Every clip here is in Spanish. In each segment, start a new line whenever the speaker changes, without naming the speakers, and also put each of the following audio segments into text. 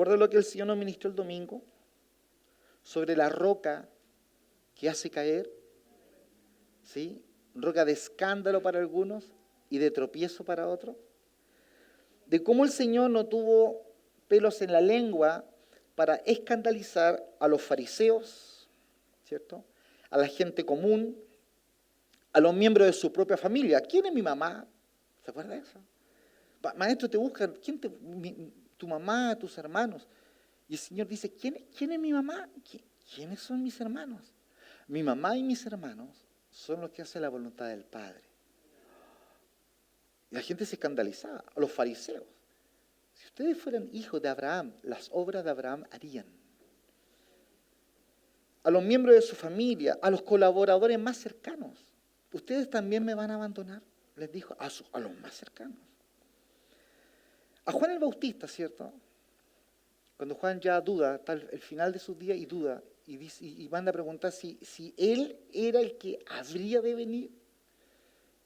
¿Recuerda lo que el Señor nos ministró el domingo? Sobre la roca que hace caer, ¿sí? Roca de escándalo para algunos y de tropiezo para otros. De cómo el Señor no tuvo pelos en la lengua para escandalizar a los fariseos, ¿cierto? A la gente común, a los miembros de su propia familia. ¿Quién es mi mamá? ¿Se acuerda de eso? Maestro, te buscan, tu mamá, tus hermanos. Y el Señor dice, ¿quién es mi mamá? ¿Quiénes son mis hermanos? Mi mamá y mis hermanos son los que hacen la voluntad del Padre. Y la gente se escandalizaba, a los fariseos. Si ustedes fueran hijos de Abraham, las obras de Abraham harían. A los miembros de su familia, a los colaboradores más cercanos. ¿Ustedes también me van a abandonar? Les dijo a los más cercanos. A Juan el Bautista, ¿cierto? Cuando Juan ya duda, está el final de sus días y duda, y manda a preguntar si él era el que habría de venir.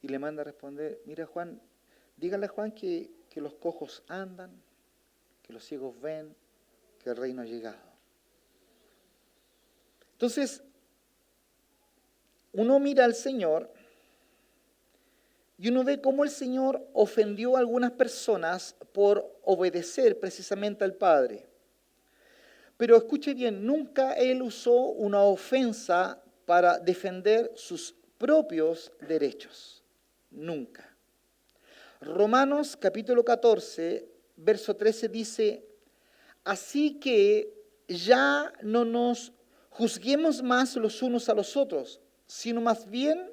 Y le manda a responder, mira Juan, díganle a Juan que los cojos andan, que los ciegos ven, que el reino ha llegado. Entonces, uno mira al Señor y uno ve cómo el Señor ofendió a algunas personas por obedecer precisamente al Padre. Pero escuche bien, nunca Él usó una ofensa para defender sus propios derechos. Nunca. Romanos capítulo 14, verso 13 dice, así que ya no nos juzguemos más los unos a los otros, sino más bien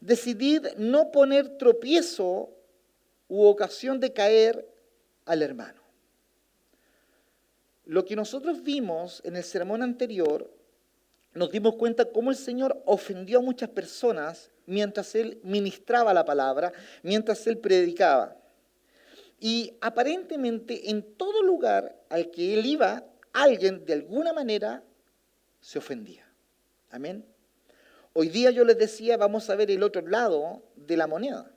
decidid no poner tropiezo u ocasión de caer al hermano. Lo que nosotros vimos en el sermón anterior, nos dimos cuenta cómo el Señor ofendió a muchas personas mientras Él ministraba la palabra, mientras Él predicaba. Y aparentemente en todo lugar al que Él iba, alguien de alguna manera se ofendía. Amén. Hoy día yo les decía, vamos a ver el otro lado de la moneda.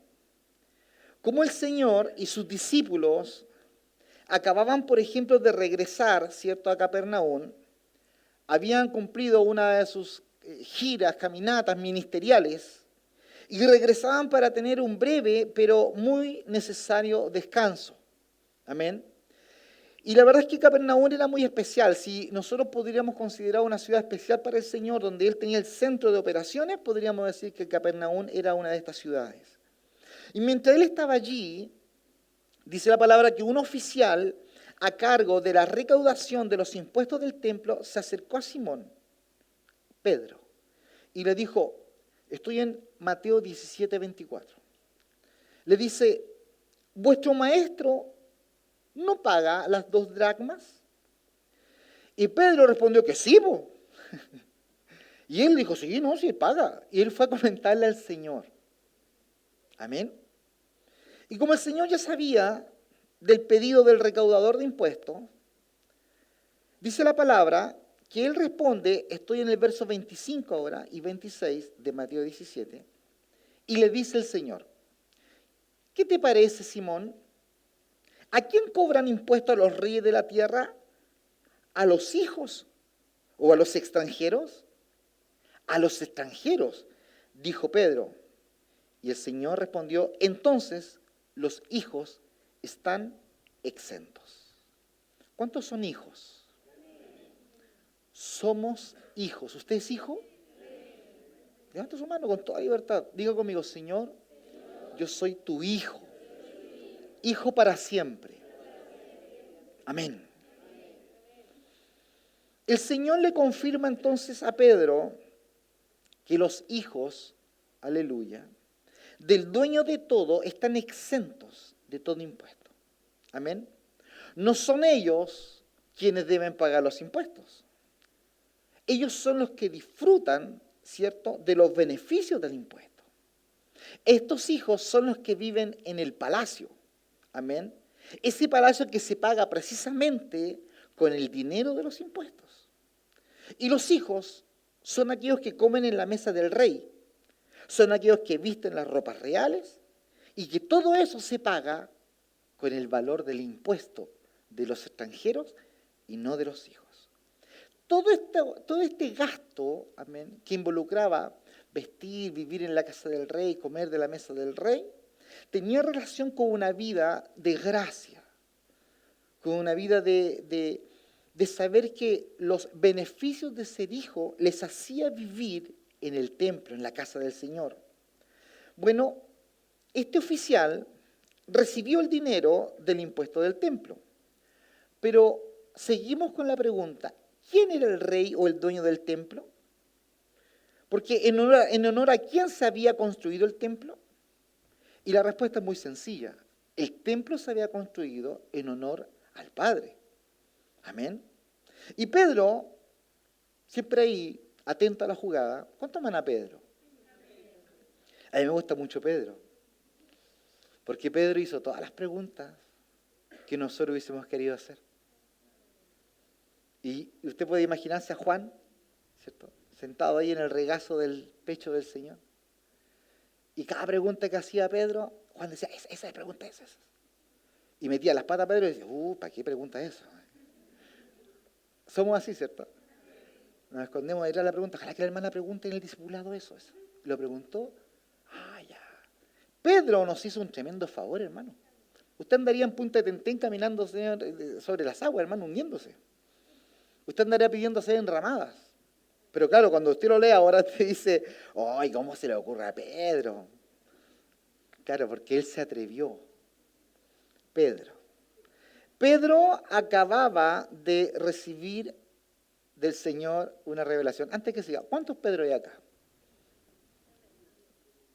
Cómo el Señor y sus discípulos acababan, por ejemplo, de regresar, ¿cierto?, a Capernaum, habían cumplido una de sus giras, caminatas ministeriales, y regresaban para tener un breve, pero muy necesario descanso. Amén. Y la verdad es que Capernaum era muy especial. Si nosotros podríamos considerar una ciudad especial para el Señor, donde Él tenía el centro de operaciones, podríamos decir que Capernaum era una de estas ciudades. Y mientras Él estaba allí, dice la palabra que un oficial a cargo de la recaudación de los impuestos del templo se acercó a Simón, Pedro, y le dijo, estoy en Mateo 17, 24. Le dice, ¿vuestro maestro no paga las 2 dracmas? Y Pedro respondió que sí, po. Y él dijo, sí, no, sí, paga. Y él fue a comentarle al Señor. Amén. Y como el Señor ya sabía del pedido del recaudador de impuestos, dice la palabra que él responde, estoy en el verso 25 ahora y 26 de Mateo 17, y le dice el Señor, ¿qué te parece, Simón? ¿A quién cobran impuestos los reyes de la tierra? ¿A los hijos o a los extranjeros? A los extranjeros, dijo Pedro. Y el Señor respondió, entonces los hijos están exentos. ¿Cuántos son hijos? Somos hijos. ¿Usted es hijo? Levanta su mano con toda libertad. Diga conmigo, Señor, yo soy tu hijo. Hijo para siempre. Amén. El Señor le confirma entonces a Pedro que los hijos, aleluya, del dueño de todo están exentos de todo impuesto. Amén. No son ellos quienes deben pagar los impuestos. Ellos son los que disfrutan, ¿cierto?, de los beneficios del impuesto. Estos hijos son los que viven en el palacio. Amén. Ese palacio que se paga precisamente con el dinero de los impuestos. Y los hijos son aquellos que comen en la mesa del rey. Son aquellos que visten las ropas reales y que todo eso se paga con el valor del impuesto de los extranjeros y no de los hijos. Todo este gasto, amén, que involucraba vestir, vivir en la casa del rey, comer de la mesa del rey, tenía relación con una vida de gracia, con una vida de saber que los beneficios de ser hijo les hacía vivir en el templo, en la casa del Señor. Bueno, este oficial recibió el dinero del impuesto del templo, pero seguimos con la pregunta, ¿quién era el rey o el dueño del templo? Porque en honor a quién se había construido el templo. Y la respuesta es muy sencilla. El templo se había construido en honor al Padre. Amén. Y Pedro, siempre ahí, atento a la jugada. ¿Cuánto aman a Pedro? A mí me gusta mucho Pedro. Porque Pedro hizo todas las preguntas que nosotros hubiésemos querido hacer. Y usted puede imaginarse a Juan, ¿cierto?, sentado ahí en el regazo del pecho del Señor. Y cada pregunta que hacía Pedro, Juan decía, esa pregunta es esa. Y metía las patas a Pedro y decía, ¿para qué pregunta eso? Somos así, ¿cierto? Nos escondemos detrás de la pregunta. Ojalá que la hermana pregunte en el discipulado eso. Lo preguntó. Ya. Pedro nos hizo un tremendo favor, hermano. Usted andaría en Punta de Tentén caminando sobre las aguas, hermano, hundiéndose. Usted andaría pidiéndose enramadas. Pero claro, cuando usted lo lee ahora te dice, ¡ay, cómo se le ocurre a Pedro! Claro, porque él se atrevió. Pedro acababa de recibir del Señor una revelación. Antes que siga, ¿cuántos Pedro hay acá?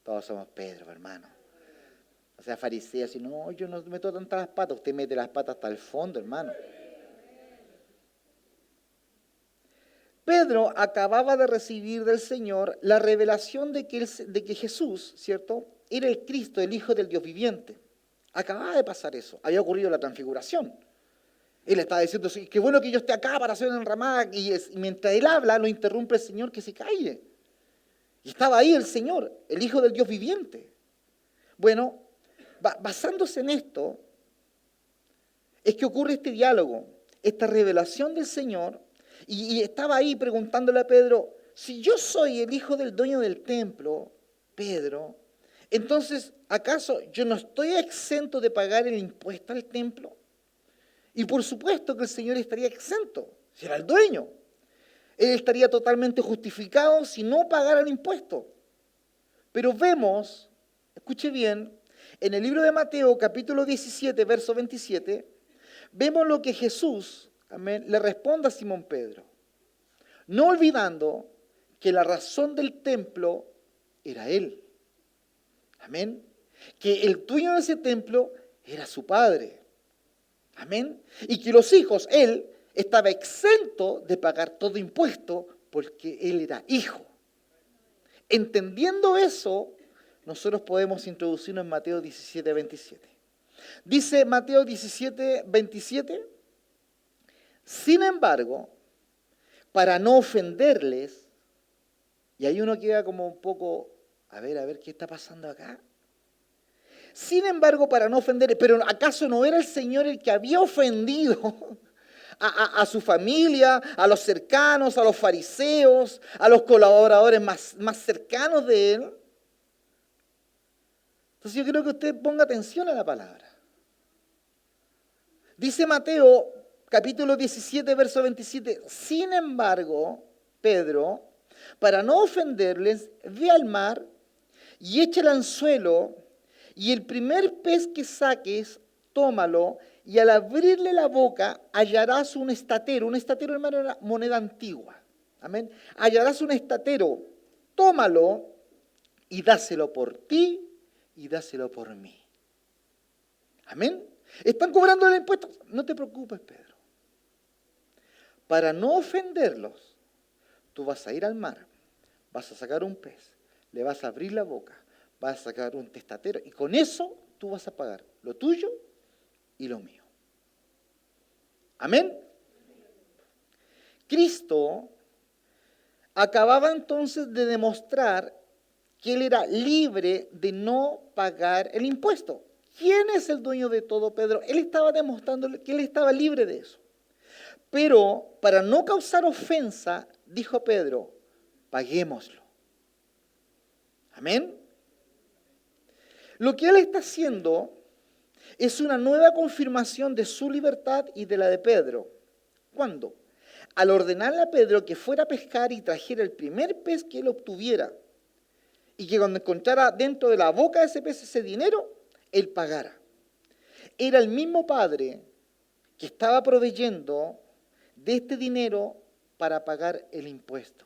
Todos somos Pedro, hermano. O sea, fariseos, y no, yo no meto tantas las patas. Usted mete las patas hasta el fondo, hermano. Pedro acababa de recibir del Señor la revelación de que Jesús, ¿cierto?, era el Cristo, el Hijo del Dios viviente. Acababa de pasar eso. Había ocurrido la transfiguración. Él estaba diciendo, sí, qué bueno que yo esté acá para hacer una enramada. Y mientras él habla, lo interrumpe el Señor que se calle. Y estaba ahí el Señor, el Hijo del Dios viviente. Bueno, basándose en esto, es que ocurre este diálogo, esta revelación del Señor. Y estaba ahí preguntándole a Pedro, si yo soy el hijo del dueño del templo, Pedro, entonces, ¿acaso yo no estoy exento de pagar el impuesto al templo? Y por supuesto que el Señor estaría exento, si era el dueño. Él estaría totalmente justificado si no pagara el impuesto. Pero vemos, escuche bien, en el libro de Mateo, capítulo 17, verso 27, vemos lo que Jesús, amén, le responde a Simón Pedro. No olvidando que la razón del templo era él. Amén. Que el dueño de ese templo era su padre. Amén. Y que los hijos, él estaba exento de pagar todo impuesto porque él era hijo. Entendiendo eso, nosotros podemos introducirnos en Mateo 17, 27. Dice Mateo 17, 27, sin embargo, para no ofenderles, y ahí uno queda como un poco, a ver, ¿qué está pasando acá? Sin embargo, para no ofenderles, pero ¿acaso no era el Señor el que había ofendido a su familia, a los cercanos, a los fariseos, a los colaboradores más cercanos de él? Entonces yo creo que usted ponga atención a la palabra. Dice Mateo, capítulo 17, verso 27, sin embargo, Pedro, para no ofenderles, ve al mar y echa el anzuelo, y el primer pez que saques, tómalo, y al abrirle la boca hallarás un estatero, hermano, era moneda antigua, amén, hallarás un estatero, tómalo y dáselo por ti y dáselo por mí. Amén. ¿Están cobrando el impuesto? No te preocupes, Pedro. Para no ofenderlos, tú vas a ir al mar, vas a sacar un pez, le vas a abrir la boca, vas a sacar un testatero y con eso tú vas a pagar lo tuyo y lo mío. Amén. Cristo acababa entonces de demostrar que él era libre de no pagar el impuesto. ¿Quién es el dueño de todo, Pedro? Él estaba demostrándole que él estaba libre de eso. Pero para no causar ofensa, dijo Pedro, paguémoslo. Amén. Lo que él está haciendo es una nueva confirmación de su libertad y de la de Pedro. ¿Cuándo? Al ordenarle a Pedro que fuera a pescar y trajera el primer pez que él obtuviera, y que cuando encontrara dentro de la boca de ese pez ese dinero, él pagara. Era el mismo Padre que estaba proveyendo de este dinero para pagar el impuesto.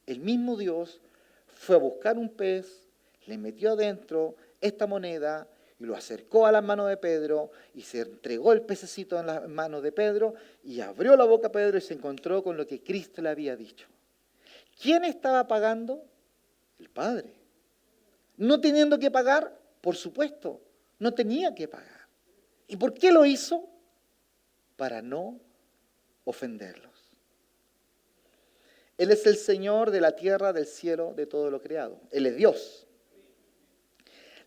El mismo Dios fue a buscar un pez, le metió adentro esta moneda y lo acercó a las manos de Pedro y se entregó el pececito en las manos de Pedro y abrió la boca a Pedro y se encontró con lo que Cristo le había dicho. ¿Quién estaba pagando? El Padre. No teniendo que pagar, por supuesto, no tenía que pagar. ¿Y por qué lo hizo? Para no ofenderlos. Él es el Señor de la tierra, del cielo, de todo lo creado. Él es Dios.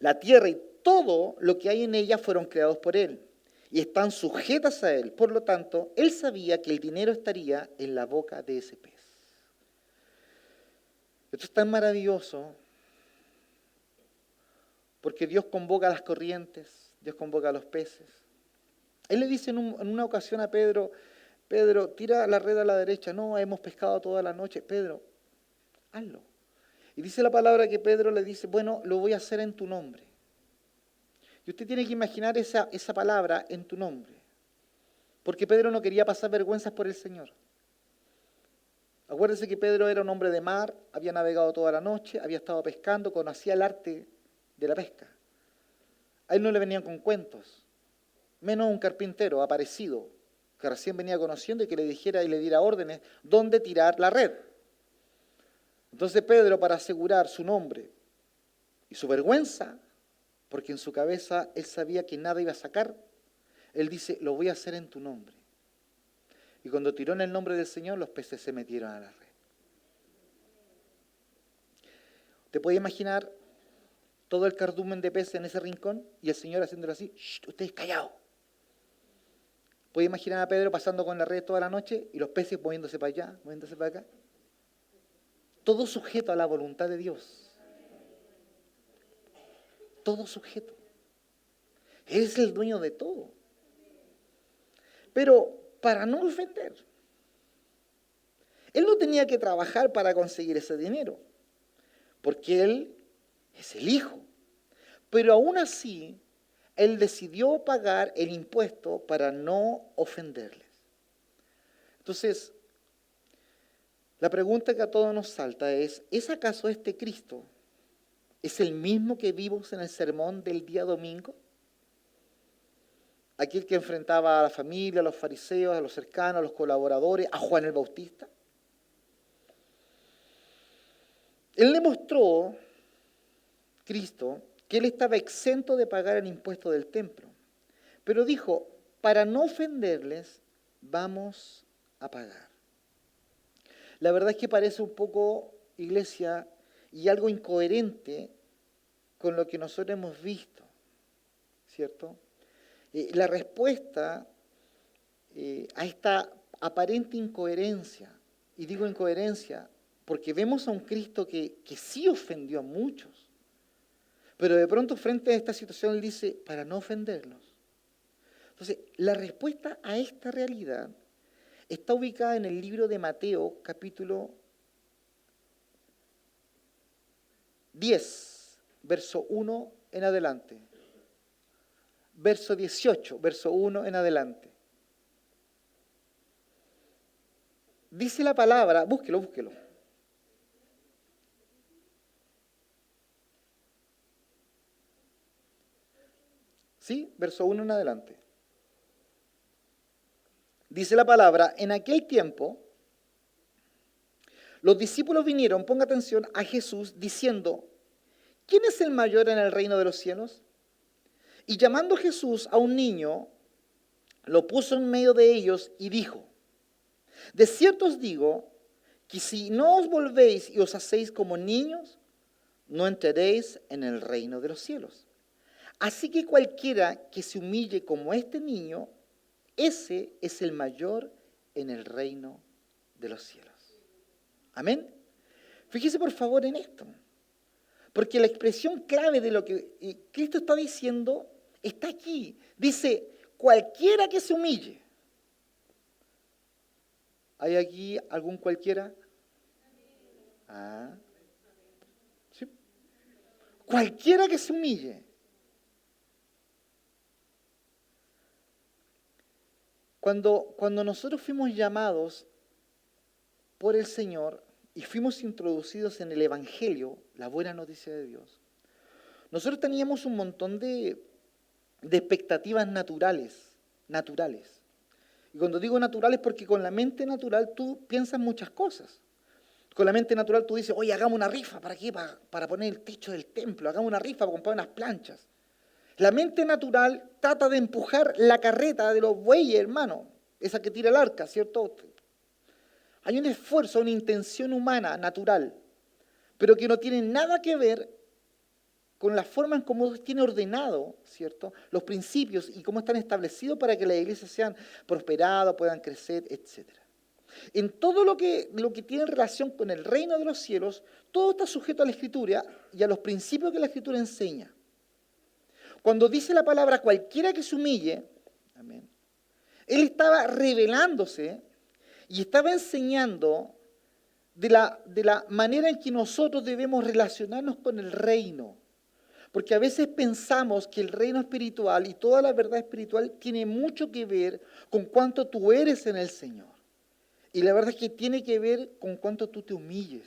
La tierra y todo lo que hay en ella fueron creados por Él y están sujetas a Él. Por lo tanto, Él sabía que el dinero estaría en la boca de ese pez. Esto es tan maravilloso porque Dios convoca a las corrientes, Dios convoca a los peces. Él le dice en una ocasión a Pedro, Pedro, tira la red a la derecha. No, hemos pescado toda la noche. Pedro, hazlo. Y dice la palabra que Pedro le dice, bueno, lo voy a hacer en tu nombre. Y usted tiene que imaginar esa palabra en tu nombre. Porque Pedro no quería pasar vergüenzas por el Señor. Acuérdense que Pedro era un hombre de mar, había navegado toda la noche, había estado pescando, conocía el arte de la pesca. A él no le venían con cuentos, menos un carpintero aparecido, que recién venía conociendo y que le dijera y le diera órdenes dónde tirar la red. Entonces Pedro, para asegurar su nombre y su vergüenza, porque en su cabeza él sabía que nada iba a sacar, él dice, lo voy a hacer en tu nombre. Y cuando tiró en el nombre del Señor, los peces se metieron a la red. ¿Te puede imaginar todo el cardumen de peces en ese rincón y el Señor haciéndolo así? ¡Shh! Ustedes callados. ¿Puede imaginar a Pedro pasando con la red toda la noche y los peces moviéndose para allá, moviéndose para acá? Todo sujeto a la voluntad de Dios. Todo sujeto. Él es el dueño de todo. Pero para no ofender, él no tenía que trabajar para conseguir ese dinero, porque él es el Hijo. Pero aún así, él decidió pagar el impuesto para no ofenderles. Entonces, la pregunta que a todos nos salta ¿es acaso este Cristo es el mismo que vimos en el sermón del día domingo? Aquel que enfrentaba a la familia, a los fariseos, a los cercanos, a los colaboradores, a Juan el Bautista. Él le mostró, Cristo, que él estaba exento de pagar el impuesto del templo. Pero dijo, para no ofenderles, vamos a pagar. La verdad es que parece un poco, iglesia, y algo incoherente con lo que nosotros hemos visto, ¿cierto? La respuesta a esta aparente incoherencia, y digo incoherencia porque vemos a un Cristo que sí ofendió a muchos, pero de pronto frente a esta situación él dice, para no ofenderlos. Entonces, la respuesta a esta realidad está ubicada en el libro de Mateo, capítulo 10, verso 1 en adelante. Verso 18, verso 1 en adelante. Dice la palabra, búsquelo. ¿Sí? Verso 1 en adelante. Dice la palabra, en aquel tiempo, los discípulos vinieron, ponga atención, a Jesús diciendo, ¿quién es el mayor en el reino de los cielos? Y llamando Jesús a un niño, lo puso en medio de ellos y dijo, de cierto os digo que si no os volvéis y os hacéis como niños, no entraréis en el reino de los cielos. Así que cualquiera que se humille como este niño, ese es el mayor en el reino de los cielos. Amén. Fíjese por favor en esto, porque la expresión clave de lo que Cristo está diciendo está aquí. Dice, cualquiera que se humille. ¿Hay aquí algún cualquiera? ¿Sí? Cualquiera que se humille. Cuando nosotros fuimos llamados por el Señor y fuimos introducidos en el Evangelio, la buena noticia de Dios, nosotros teníamos un montón de expectativas naturales. Y cuando digo naturales, porque con la mente natural tú piensas muchas cosas. Con la mente natural tú dices, oye, hagamos una rifa, ¿para qué? Para poner el techo del templo, hagamos una rifa para comprar unas planchas. La mente natural trata de empujar la carreta de los bueyes, hermano, esa que tira el arca, ¿cierto? Hay un esfuerzo, una intención humana, natural, pero que no tiene nada que ver con la forma en cómo Dios tiene ordenado, ¿cierto?, los principios y cómo están establecidos para que las iglesias sean prosperadas, puedan crecer, etc. En todo lo que tiene relación con el reino de los cielos, todo está sujeto a la Escritura y a los principios que la Escritura enseña. Cuando dice la palabra cualquiera que se humille, amén, Él estaba revelándose y estaba enseñando de la manera en que nosotros debemos relacionarnos con el reino. Porque a veces pensamos que el reino espiritual y toda la verdad espiritual tiene mucho que ver con cuánto tú eres en el Señor. Y la verdad es que tiene que ver con cuánto tú te humilles.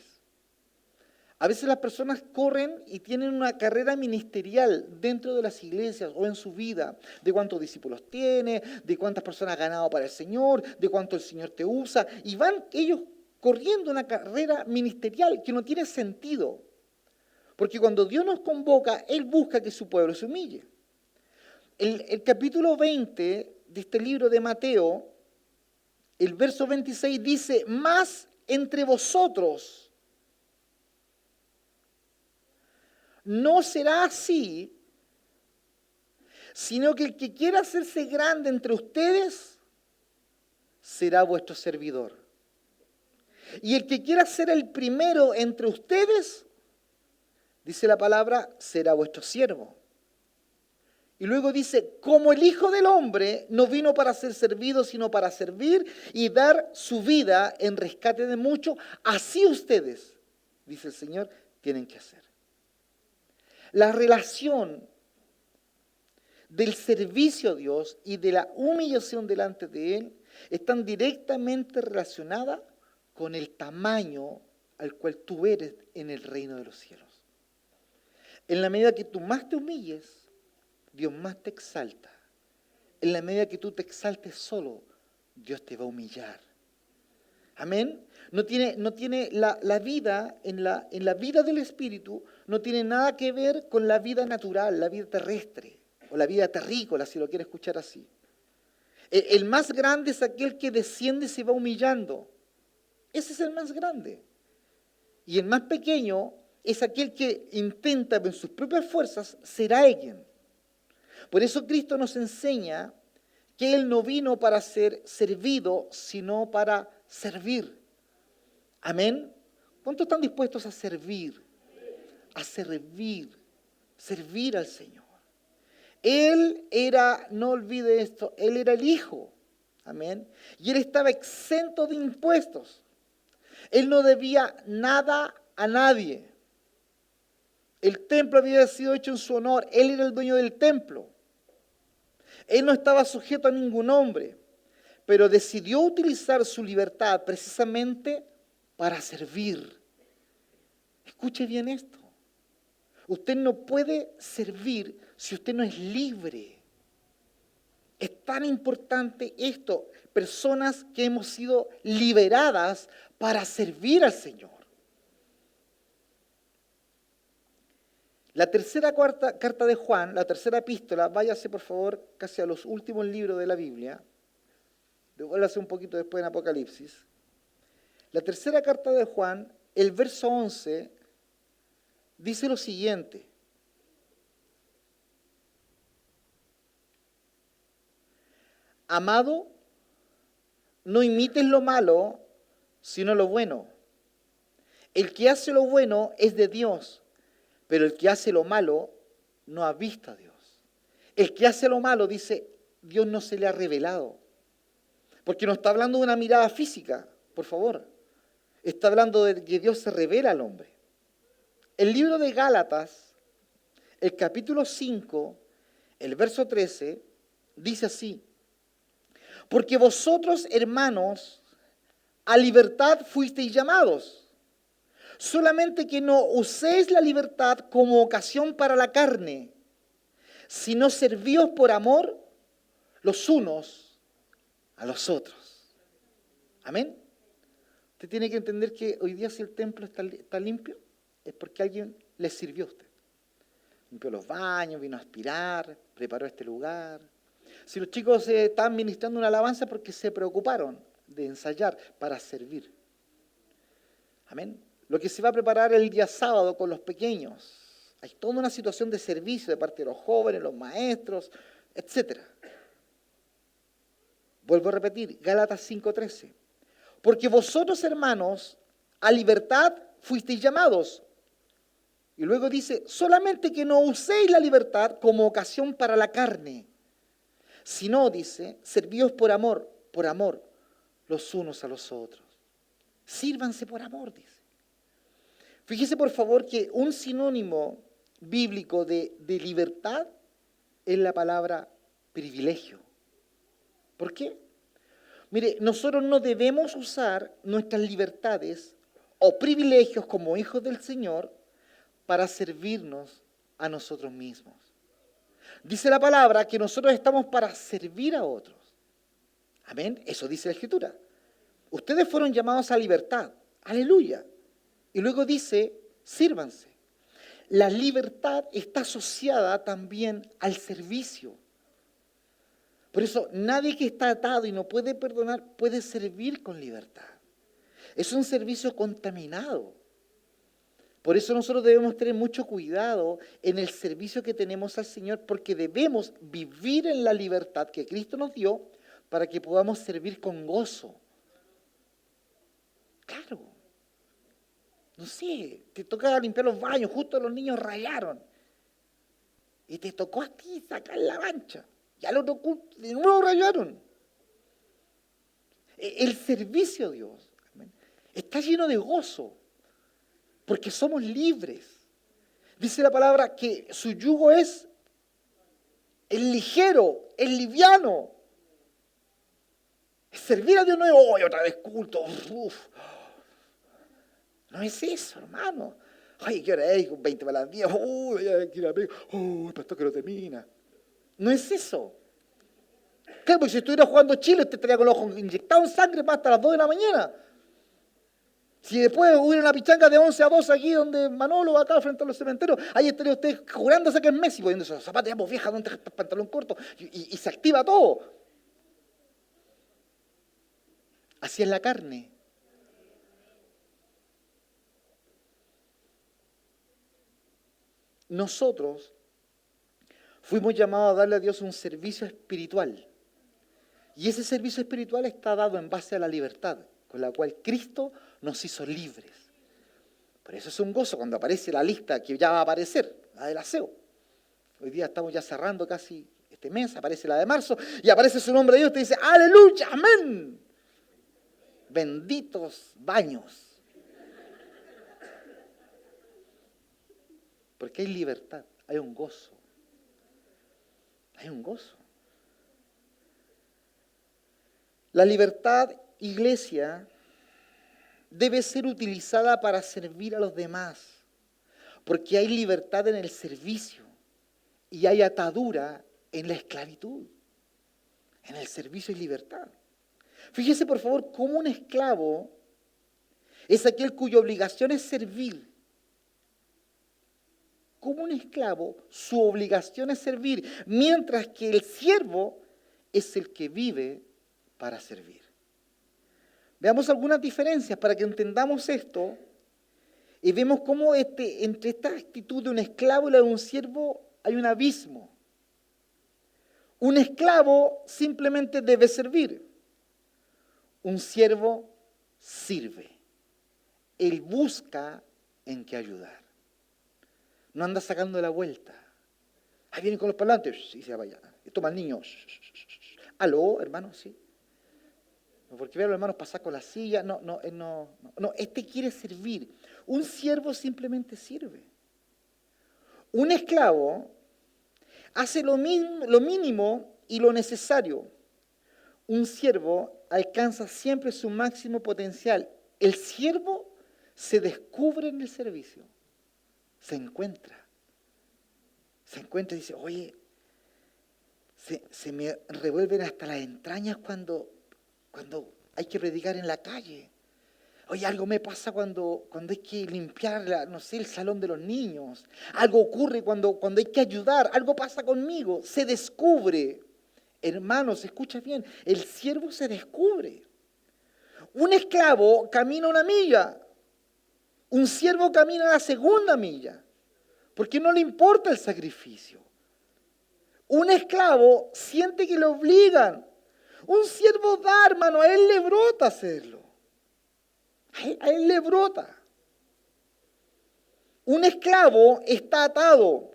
A veces las personas corren y tienen una carrera ministerial dentro de las iglesias o en su vida, de cuántos discípulos tiene, de cuántas personas ha ganado para el Señor, de cuánto el Señor te usa, y van ellos corriendo una carrera ministerial que no tiene sentido. Porque cuando Dios nos convoca, Él busca que su pueblo se humille. El capítulo 20 de este libro de Mateo, el verso 26 dice, más entre vosotros no será así, sino que el que quiera hacerse grande entre ustedes será vuestro servidor. Y el que quiera ser el primero entre ustedes, dice la palabra, será vuestro siervo. Y luego dice, como el Hijo del Hombre no vino para ser servido, sino para servir y dar su vida en rescate de muchos, así ustedes, dice el Señor, tienen que hacer. La relación del servicio a Dios y de la humillación delante de Él están directamente relacionadas con el tamaño al cual tú eres en el reino de los cielos. En la medida que tú más te humilles, Dios más te exalta. En la medida que tú te exaltes solo, Dios te va a humillar. Amén. No tiene la vida, en la vida del Espíritu, no tiene nada que ver con la vida natural, la vida terrestre, o la vida terrícola, si lo quiere escuchar así. El más grande es aquel que desciende y se va humillando. Ese es el más grande. Y el más pequeño es aquel que intenta en sus propias fuerzas ser alguien. Por eso Cristo nos enseña que Él no vino para ser servido, sino para servir. Amén. ¿Cuántos están dispuestos a servir? A servir al Señor. Él era, no olvide esto, Él era el Hijo. Amén. Y Él estaba exento de impuestos. Él no debía nada a nadie. El templo había sido hecho en su honor. Él era el dueño del templo. Él no estaba sujeto a ningún hombre, pero decidió utilizar su libertad precisamente para servir. Escuche bien esto. Usted no puede servir si usted no es libre. Es tan importante esto. Personas que hemos sido liberadas para servir al Señor. La tercera carta de Juan, la tercera epístola, váyase por favor casi a los últimos libros de la Biblia. Devuélvase un poquito después en Apocalipsis. La tercera carta de Juan, el verso 11, dice lo siguiente. Amado, no imites lo malo, sino lo bueno. El que hace lo bueno es de Dios, pero el que hace lo malo no ha visto a Dios. El que hace lo malo, dice, Dios no se le ha revelado. Porque no está hablando de una mirada física, por favor. Está hablando de que Dios se revela al hombre. El libro de Gálatas, el capítulo 5, el verso 13, dice así: porque vosotros, hermanos, a libertad fuisteis llamados, solamente que no uséis la libertad como ocasión para la carne, sino servíos por amor los unos a los otros. Amén. Usted tiene que entender que hoy día, si el templo está limpio, es porque alguien le sirvió a usted. Limpió los baños, vino a aspirar, preparó este lugar. Si los chicos estaban ministrando una alabanza, porque se preocuparon de ensayar para servir. Amén. Lo que se va a preparar el día sábado con los pequeños. Hay toda una situación de servicio de parte de los jóvenes, los maestros, etc. Vuelvo a repetir, Gálatas 5:13. Porque vosotros, hermanos, a libertad fuisteis llamados. Y luego dice, solamente que no uséis la libertad como ocasión para la carne, sino, dice, servíos por amor los unos a los otros. Sírvanse por amor, dice. Fíjese por favor que un sinónimo bíblico de libertad es la palabra privilegio. ¿Por qué? Mire, nosotros no debemos usar nuestras libertades o privilegios como hijos del Señor para servirnos a nosotros mismos. Dice la palabra que nosotros estamos para servir a otros. Amén. Eso dice la Escritura. Ustedes fueron llamados a libertad. Aleluya. Y luego dice, sírvanse. La libertad está asociada también al servicio. Por eso nadie que está atado y no puede perdonar puede servir con libertad. Es un servicio contaminado. Por eso nosotros debemos tener mucho cuidado en el servicio que tenemos al Señor, porque debemos vivir en la libertad que Cristo nos dio para que podamos servir con gozo. Claro. No sé, te toca limpiar los baños, justo los niños rayaron. Y te tocó a ti sacar la mancha. Ya lo tocó, de nuevo rayaron. El servicio a Dios está lleno de gozo, porque somos libres. Dice la palabra que su yugo es el ligero, el liviano. Servir a Dios no es, hoy otra vez culto. Uf. No es eso, hermano. Ay, ¿qué hora es? 20 para las 10. Uy, hay que ir a ver. Uy, el pastor que no termina. No es eso. Claro, porque si estuviera jugando Chile, usted estaría con los ojos inyectados en sangre hasta las 2 de la mañana. Si después hubiera una pichanga de 11 a 12 aquí donde Manolo, acá frente a los cementerios, ahí estaría usted jurándose que es Messi, poniendo esos zapatos, ya pues vieja, donde el pantalón corto, y se activa todo. Así es la carne. Nosotros fuimos llamados a darle a Dios un servicio espiritual. Y ese servicio espiritual está dado en base a la libertad, con la cual Cristo nos hizo libres. Por eso es un gozo cuando aparece la lista que ya va a aparecer, la del aseo. Hoy día estamos ya cerrando casi este mes, aparece la de marzo, y aparece su nombre de Dios y te dice, aleluya, amén. Benditos baños. Porque hay libertad, hay un gozo. Hay un gozo. La libertad, iglesia, debe ser utilizada para servir a los demás, porque hay libertad en el servicio y hay atadura en la esclavitud. En el servicio hay libertad. Fíjese por favor cómo un esclavo es aquel cuya obligación es servir. Como un esclavo, su obligación es servir, mientras que el siervo es el que vive para servir. Veamos algunas diferencias para que entendamos esto y vemos cómo entre esta actitud de un esclavo y la de un siervo hay un abismo. Un esclavo simplemente debe servir. Un siervo sirve. Él busca en qué ayudar. No anda sacando la vuelta. Ahí vienen con los parlantes. Sí, se va allá. Y toma al niño. Aló, hermano, sí. No, porque veo a los hermanos pasar con la silla. No, este quiere servir. Un siervo simplemente sirve. Un esclavo hace lo mínimo y lo necesario. Un siervo alcanza siempre su máximo potencial. El siervo se descubre en el servicio. Se encuentra y dice, oye, se me revuelven hasta las entrañas cuando hay que predicar en la calle. Oye, algo me pasa cuando hay que limpiar, el salón de los niños. Algo ocurre cuando hay que ayudar. Algo pasa conmigo. Se descubre. Hermanos, escucha bien. El siervo se descubre. Un esclavo camina 1 milla. Un siervo camina la 2ª milla. Porque no le importa el sacrificio. Un esclavo siente que le obligan. Un siervo da, hermano, a él le brota hacerlo. A él le brota. Un esclavo está atado.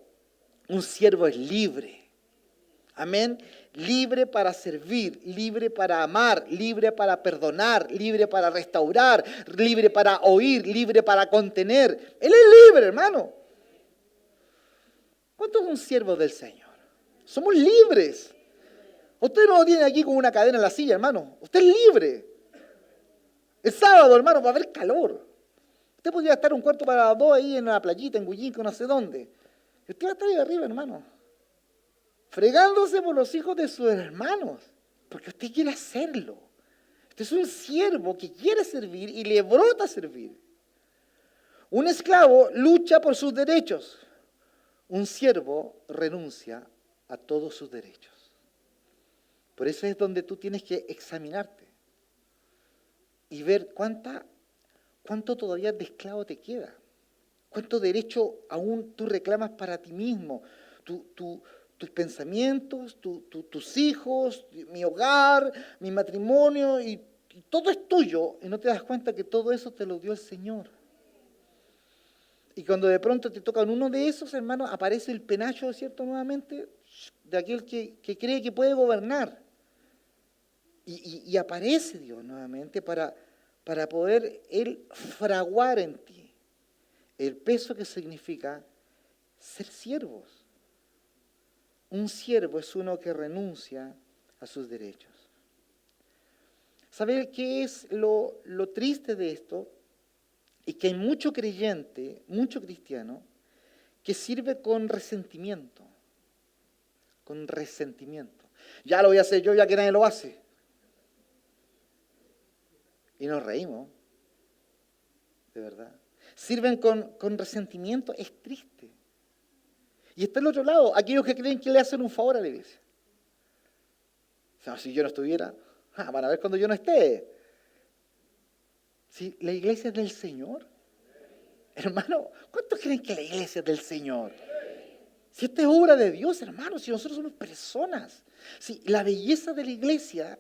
Un siervo es libre. Amén. Libre para servir, libre para amar, libre para perdonar, libre para restaurar, libre para oír, libre para contener. Él es libre, hermano. ¿Cuánto es un siervo del Señor? Somos libres. Usted no lo tiene aquí con una cadena en la silla, hermano. Usted es libre. El sábado, hermano, va a haber calor. Usted podría estar 1/4 para las 2 ahí en la playita, en Gullinco, no sé dónde. Y usted va a estar ahí arriba, hermano, fregándose por los hijos de sus hermanos, porque usted quiere hacerlo. Usted es un siervo que quiere servir y le brota servir. Un esclavo lucha por sus derechos. Un siervo renuncia a todos sus derechos. Por eso es donde tú tienes que examinarte y ver cuánto todavía de esclavo te queda. Cuánto derecho aún tú reclamas para ti mismo. Tus pensamientos, tus hijos, mi hogar, mi matrimonio, y todo es tuyo, y no te das cuenta que todo eso te lo dio el Señor. Y cuando de pronto te tocan uno de esos, hermano, aparece el penacho, ¿cierto?, nuevamente, de aquel que cree que puede gobernar. Y aparece Dios nuevamente para poder Él fraguar en ti el peso que significa ser siervos. Un siervo es uno que renuncia a sus derechos. ¿Sabe qué es lo triste de esto? Y que hay mucho creyente, mucho cristiano, que sirve con resentimiento. Con resentimiento. Ya lo voy a hacer yo, ya que nadie lo hace. Y nos reímos, de verdad. Sirven con resentimiento, es triste. Y está el otro lado, aquellos que creen que le hacen un favor a la iglesia. O sea, si yo no estuviera, van a ver cuando yo no esté. Si la iglesia es del Señor. Hermano, ¿cuántos creen que la iglesia es del Señor? Si esta es obra de Dios, hermano, si nosotros somos personas. Si la belleza de la iglesia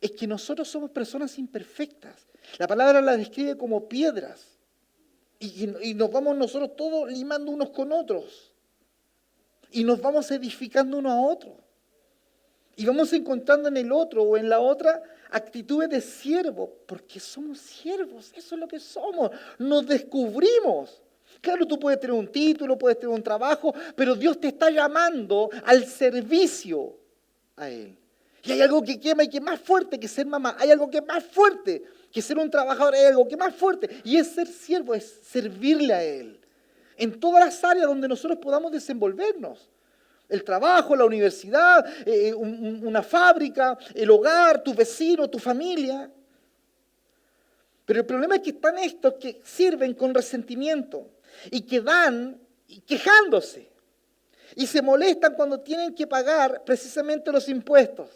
es que nosotros somos personas imperfectas. La palabra la describe como piedras. Y nos vamos nosotros todos limando unos con otros. Y nos vamos edificando uno a otro. Y vamos encontrando en el otro o en la otra actitudes de siervo, porque somos siervos, eso es lo que somos, nos descubrimos. Claro, tú puedes tener un título, puedes tener un trabajo, pero Dios te está llamando al servicio a Él. Y hay algo que quema y que es más fuerte que ser mamá, hay algo que es más fuerte que ser un trabajador, hay algo que es más fuerte, y es ser siervo, es servirle a Él. En todas las áreas donde nosotros podamos desenvolvernos. El trabajo, la universidad, una fábrica, el hogar, tu vecino, tu familia. Pero el problema es que están estos que sirven con resentimiento y que dan quejándose. Y se molestan cuando tienen que pagar precisamente los impuestos.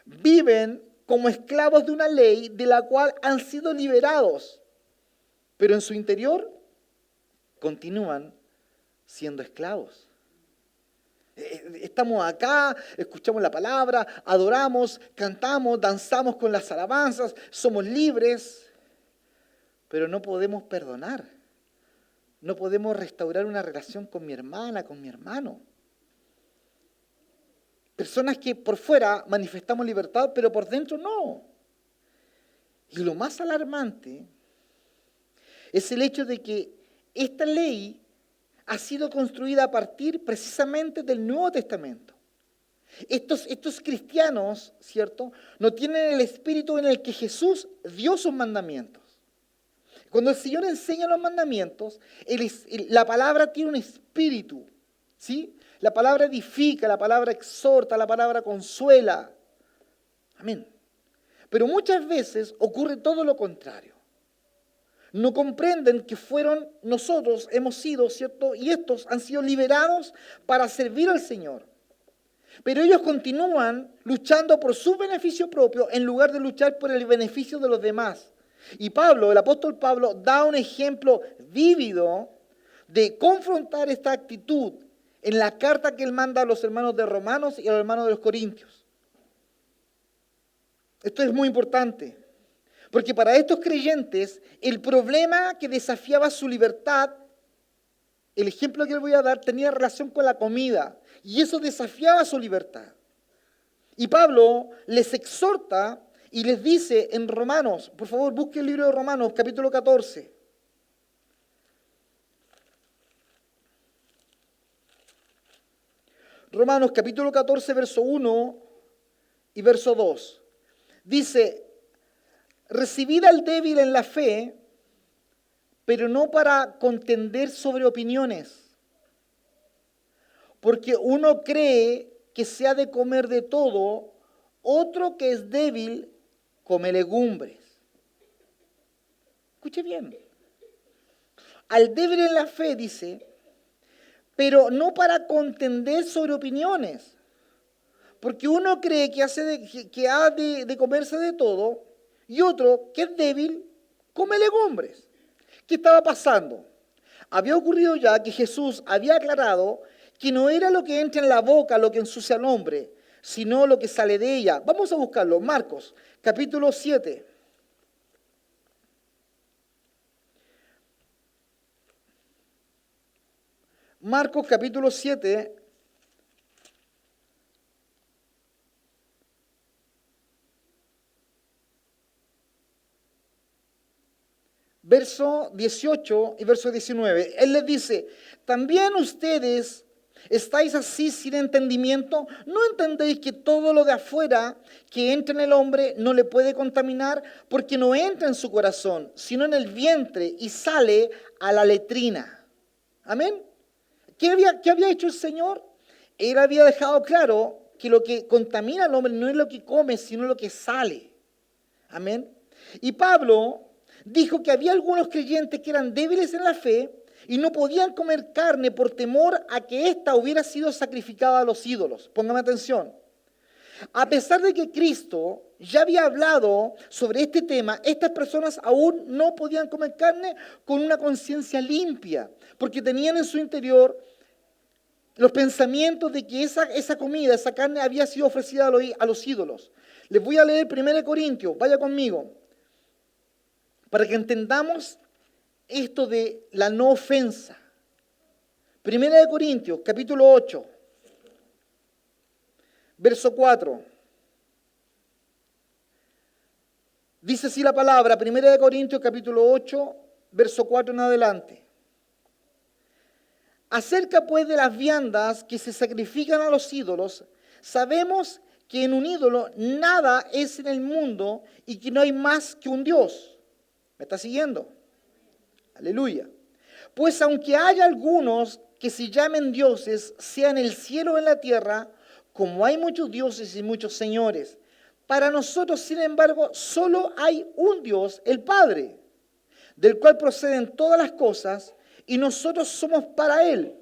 Viven como esclavos de una ley de la cual han sido liberados, pero en su interior continúan siendo esclavos. Estamos acá, escuchamos la palabra, adoramos, cantamos, danzamos con las alabanzas, somos libres, pero no podemos perdonar. No podemos restaurar una relación con mi hermana, con mi hermano. Personas que por fuera manifestamos libertad, pero por dentro no. Y lo más alarmante es el hecho de que esta ley ha sido construida a partir precisamente del Nuevo Testamento. Estos cristianos, ¿cierto?, no tienen el espíritu en el que Jesús dio sus mandamientos. Cuando el Señor enseña los mandamientos, la palabra tiene un espíritu, ¿sí? La palabra edifica, la palabra exhorta, la palabra consuela. Amén. Pero muchas veces ocurre todo lo contrario. No comprenden que nosotros hemos sido, ¿cierto? Y estos han sido liberados para servir al Señor. Pero ellos continúan luchando por su beneficio propio en lugar de luchar por el beneficio de los demás. Y Pablo, el apóstol Pablo, da un ejemplo vívido de confrontar esta actitud en la carta que él manda a los hermanos de Romanos y a los hermanos de los Corintios. Esto es muy importante, porque para estos creyentes el problema que desafiaba su libertad, el ejemplo que les voy a dar, tenía relación con la comida, y eso desafiaba su libertad. Y Pablo les exhorta y les dice en Romanos, por favor busque el libro de Romanos, capítulo 14. Romanos capítulo 14, verso 1 y verso 2. Dice, recibid al débil en la fe, pero no para contender sobre opiniones. Porque uno cree que se ha de comer de todo, otro que es débil come legumbres. Escuche bien. Al débil en la fe, dice, pero no para contender sobre opiniones. Porque uno cree que ha de comerse de todo, y otro, que es débil, come legumbres. ¿Qué estaba pasando? Había ocurrido ya que Jesús había aclarado que no era lo que entra en la boca lo que ensucia al hombre, sino lo que sale de ella. Vamos a buscarlo. Marcos, capítulo 7. Marcos, capítulo 7. Verso 18 y verso 19. Él les dice, también ustedes estáis así sin entendimiento. ¿No entendéis que todo lo de afuera que entra en el hombre no le puede contaminar? Porque no entra en su corazón, sino en el vientre y sale a la letrina. Amén. ¿Qué había hecho el Señor? Él había dejado claro que lo que contamina al hombre no es lo que come, sino lo que sale. Amén. Y Pablo dijo que había algunos creyentes que eran débiles en la fe y no podían comer carne por temor a que ésta hubiera sido sacrificada a los ídolos. Póngame atención. A pesar de que Cristo ya había hablado sobre este tema, estas personas aún no podían comer carne con una conciencia limpia, porque tenían en su interior los pensamientos de que esa comida, esa carne había sido ofrecida a los ídolos. Les voy a leer 1 Corintios, vaya conmigo, para que entendamos esto de la no ofensa. 1 Corintios, capítulo 8, verso 4. Dice así la palabra, 1 Corintios, capítulo 8, verso 4 en adelante. Acerca pues de las viandas que se sacrifican a los ídolos, sabemos que en un ídolo nada es en el mundo y que no hay más que un Dios. ¿Me está siguiendo? Aleluya. Pues aunque haya algunos que se llamen dioses, sea en el cielo o en la tierra, como hay muchos dioses y muchos señores, para nosotros, sin embargo, solo hay un Dios, el Padre, del cual proceden todas las cosas, y nosotros somos para Él,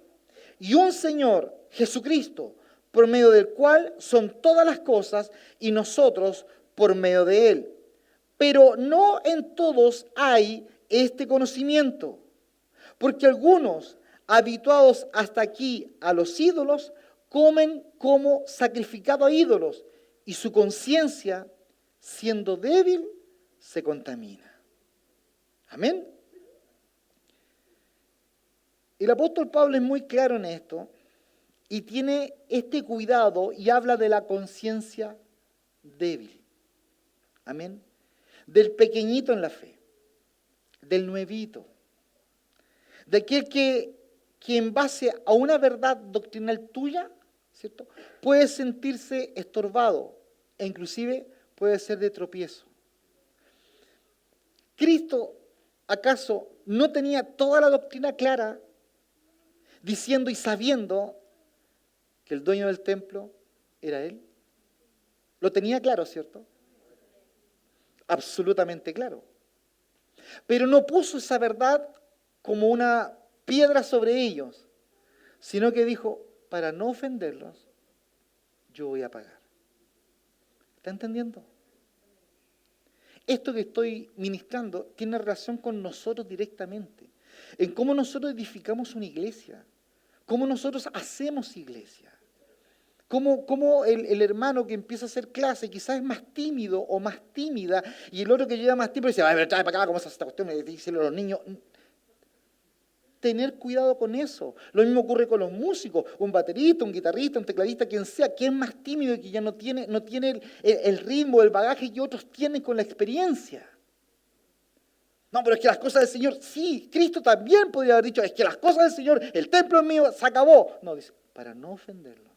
y un Señor, Jesucristo, por medio del cual son todas las cosas, y nosotros por medio de Él. Pero no en todos hay este conocimiento, porque algunos, habituados hasta aquí a los ídolos, comen como sacrificado a ídolos y su conciencia, siendo débil, se contamina. Amén. El apóstol Pablo es muy claro en esto y tiene este cuidado y habla de la conciencia débil. Amén. Del pequeñito en la fe, del nuevito, de aquel que en base a una verdad doctrinal tuya, ¿cierto?, puede sentirse estorbado e inclusive puede ser de tropiezo. ¿Cristo acaso no tenía toda la doctrina clara, diciendo y sabiendo que el dueño del templo era Él? Lo tenía claro, ¿cierto? Absolutamente claro. Pero no puso esa verdad como una piedra sobre ellos, sino que dijo, para no ofenderlos, yo voy a pagar. ¿Está entendiendo? Esto que estoy ministrando tiene relación con nosotros directamente, en cómo nosotros edificamos una iglesia, cómo nosotros hacemos iglesia. Cómo el hermano que empieza a hacer clase quizás es más tímido o más tímida, y el otro que lleva más tiempo dice, ay, trae para acá, ¿cómo es esta cuestión? Me dicen los niños. Tener cuidado con eso. Lo mismo ocurre con los músicos, un baterista, un guitarrista, un tecladista, quien sea, que es más tímido y que ya no tiene el ritmo, el bagaje que otros tienen con la experiencia. No, pero es que las cosas del Señor, sí, Cristo también podría haber dicho, es que las cosas del Señor, el templo es mío, se acabó. No, dice, para no ofenderlos.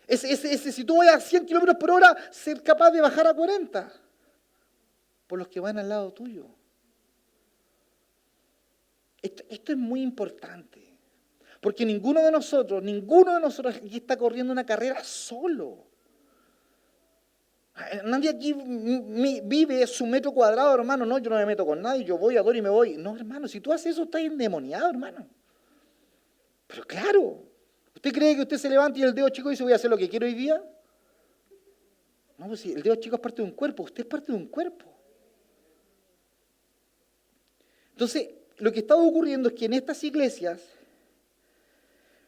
Si tú vas a 100 kilómetros por hora, ser capaz de bajar a 40 por los que van al lado tuyo. Esto es muy importante, porque ninguno de nosotros aquí está corriendo una carrera solo. Nadie aquí vive su metro cuadrado, hermano. No, yo no me meto con nadie, yo voy, adoro y me voy. No, hermano, si tú haces eso, estás endemoniado, hermano. Pero claro, ¿usted cree que usted se levanta y el dedo chico dice voy a hacer lo que quiero hoy día? No, pues si el dedo chico es parte de un cuerpo, usted es parte de un cuerpo. Entonces, lo que estaba ocurriendo es que en estas iglesias,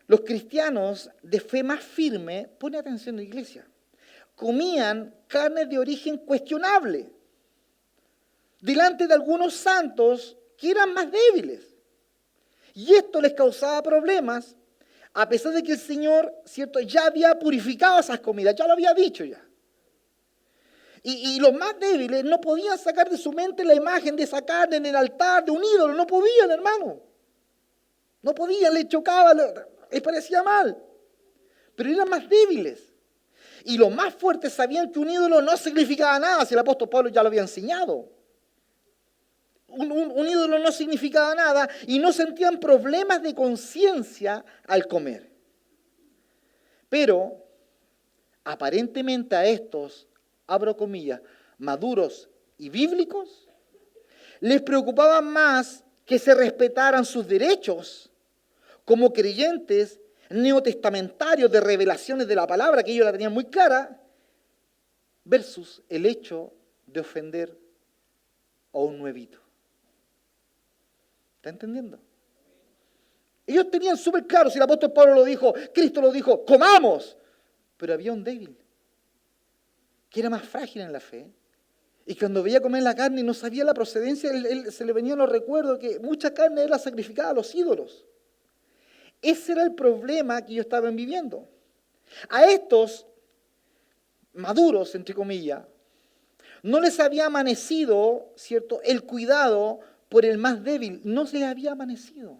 los cristianos de fe más firme, pone atención a la iglesia, comían carne de origen cuestionable, delante de algunos santos que eran más débiles. Y esto les causaba problemas, a pesar de que el Señor, ¿cierto?, ya había purificado esas comidas, ya lo había dicho ya. Y los más débiles no podían sacar de su mente la imagen de esa carne en el altar de un ídolo, no podían, hermano. No podían, les chocaba, les parecía mal. Pero eran más débiles. Y los más fuertes sabían que un ídolo no significaba nada, si el apóstol Pablo ya lo había enseñado. Un ídolo no significaba nada y no sentían problemas de conciencia al comer. Pero, aparentemente a estos, abro comillas, maduros y bíblicos, les preocupaba más que se respetaran sus derechos como creyentes neotestamentarios de revelaciones de la palabra, que ellos la tenían muy clara, versus el hecho de ofender a un nuevito. ¿Está entendiendo? Ellos tenían súper claro, si el apóstol Pablo lo dijo, Cristo lo dijo, comamos, pero había un débil que era más frágil en la fe, y cuando veía comer la carne y no sabía la procedencia, se le venían los recuerdos que mucha carne era sacrificada a los ídolos. Ese era el problema que ellos estaban viviendo. A estos maduros, entre comillas, no les había amanecido, ¿cierto?, el cuidado por el más débil, no se les había amanecido.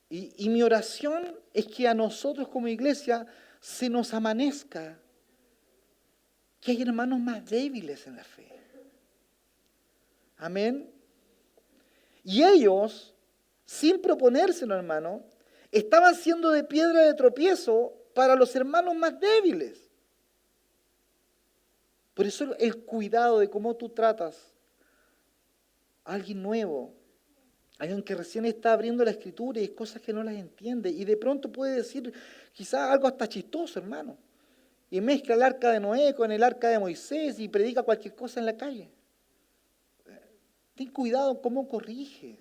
Y mi oración es que a nosotros como iglesia se nos amanezca que hay hermanos más débiles en la fe. Amén. Y ellos, sin proponérselo, hermano, estaban siendo de piedra de tropiezo para los hermanos más débiles. Por eso el cuidado de cómo tú tratas a alguien nuevo, a alguien que recién está abriendo la escritura y hay cosas que no las entiende y de pronto puede decir quizás algo hasta chistoso, hermano. Y mezcla el arca de Noé con el arca de Moisés y predica cualquier cosa en la calle. Ten cuidado cómo corriges.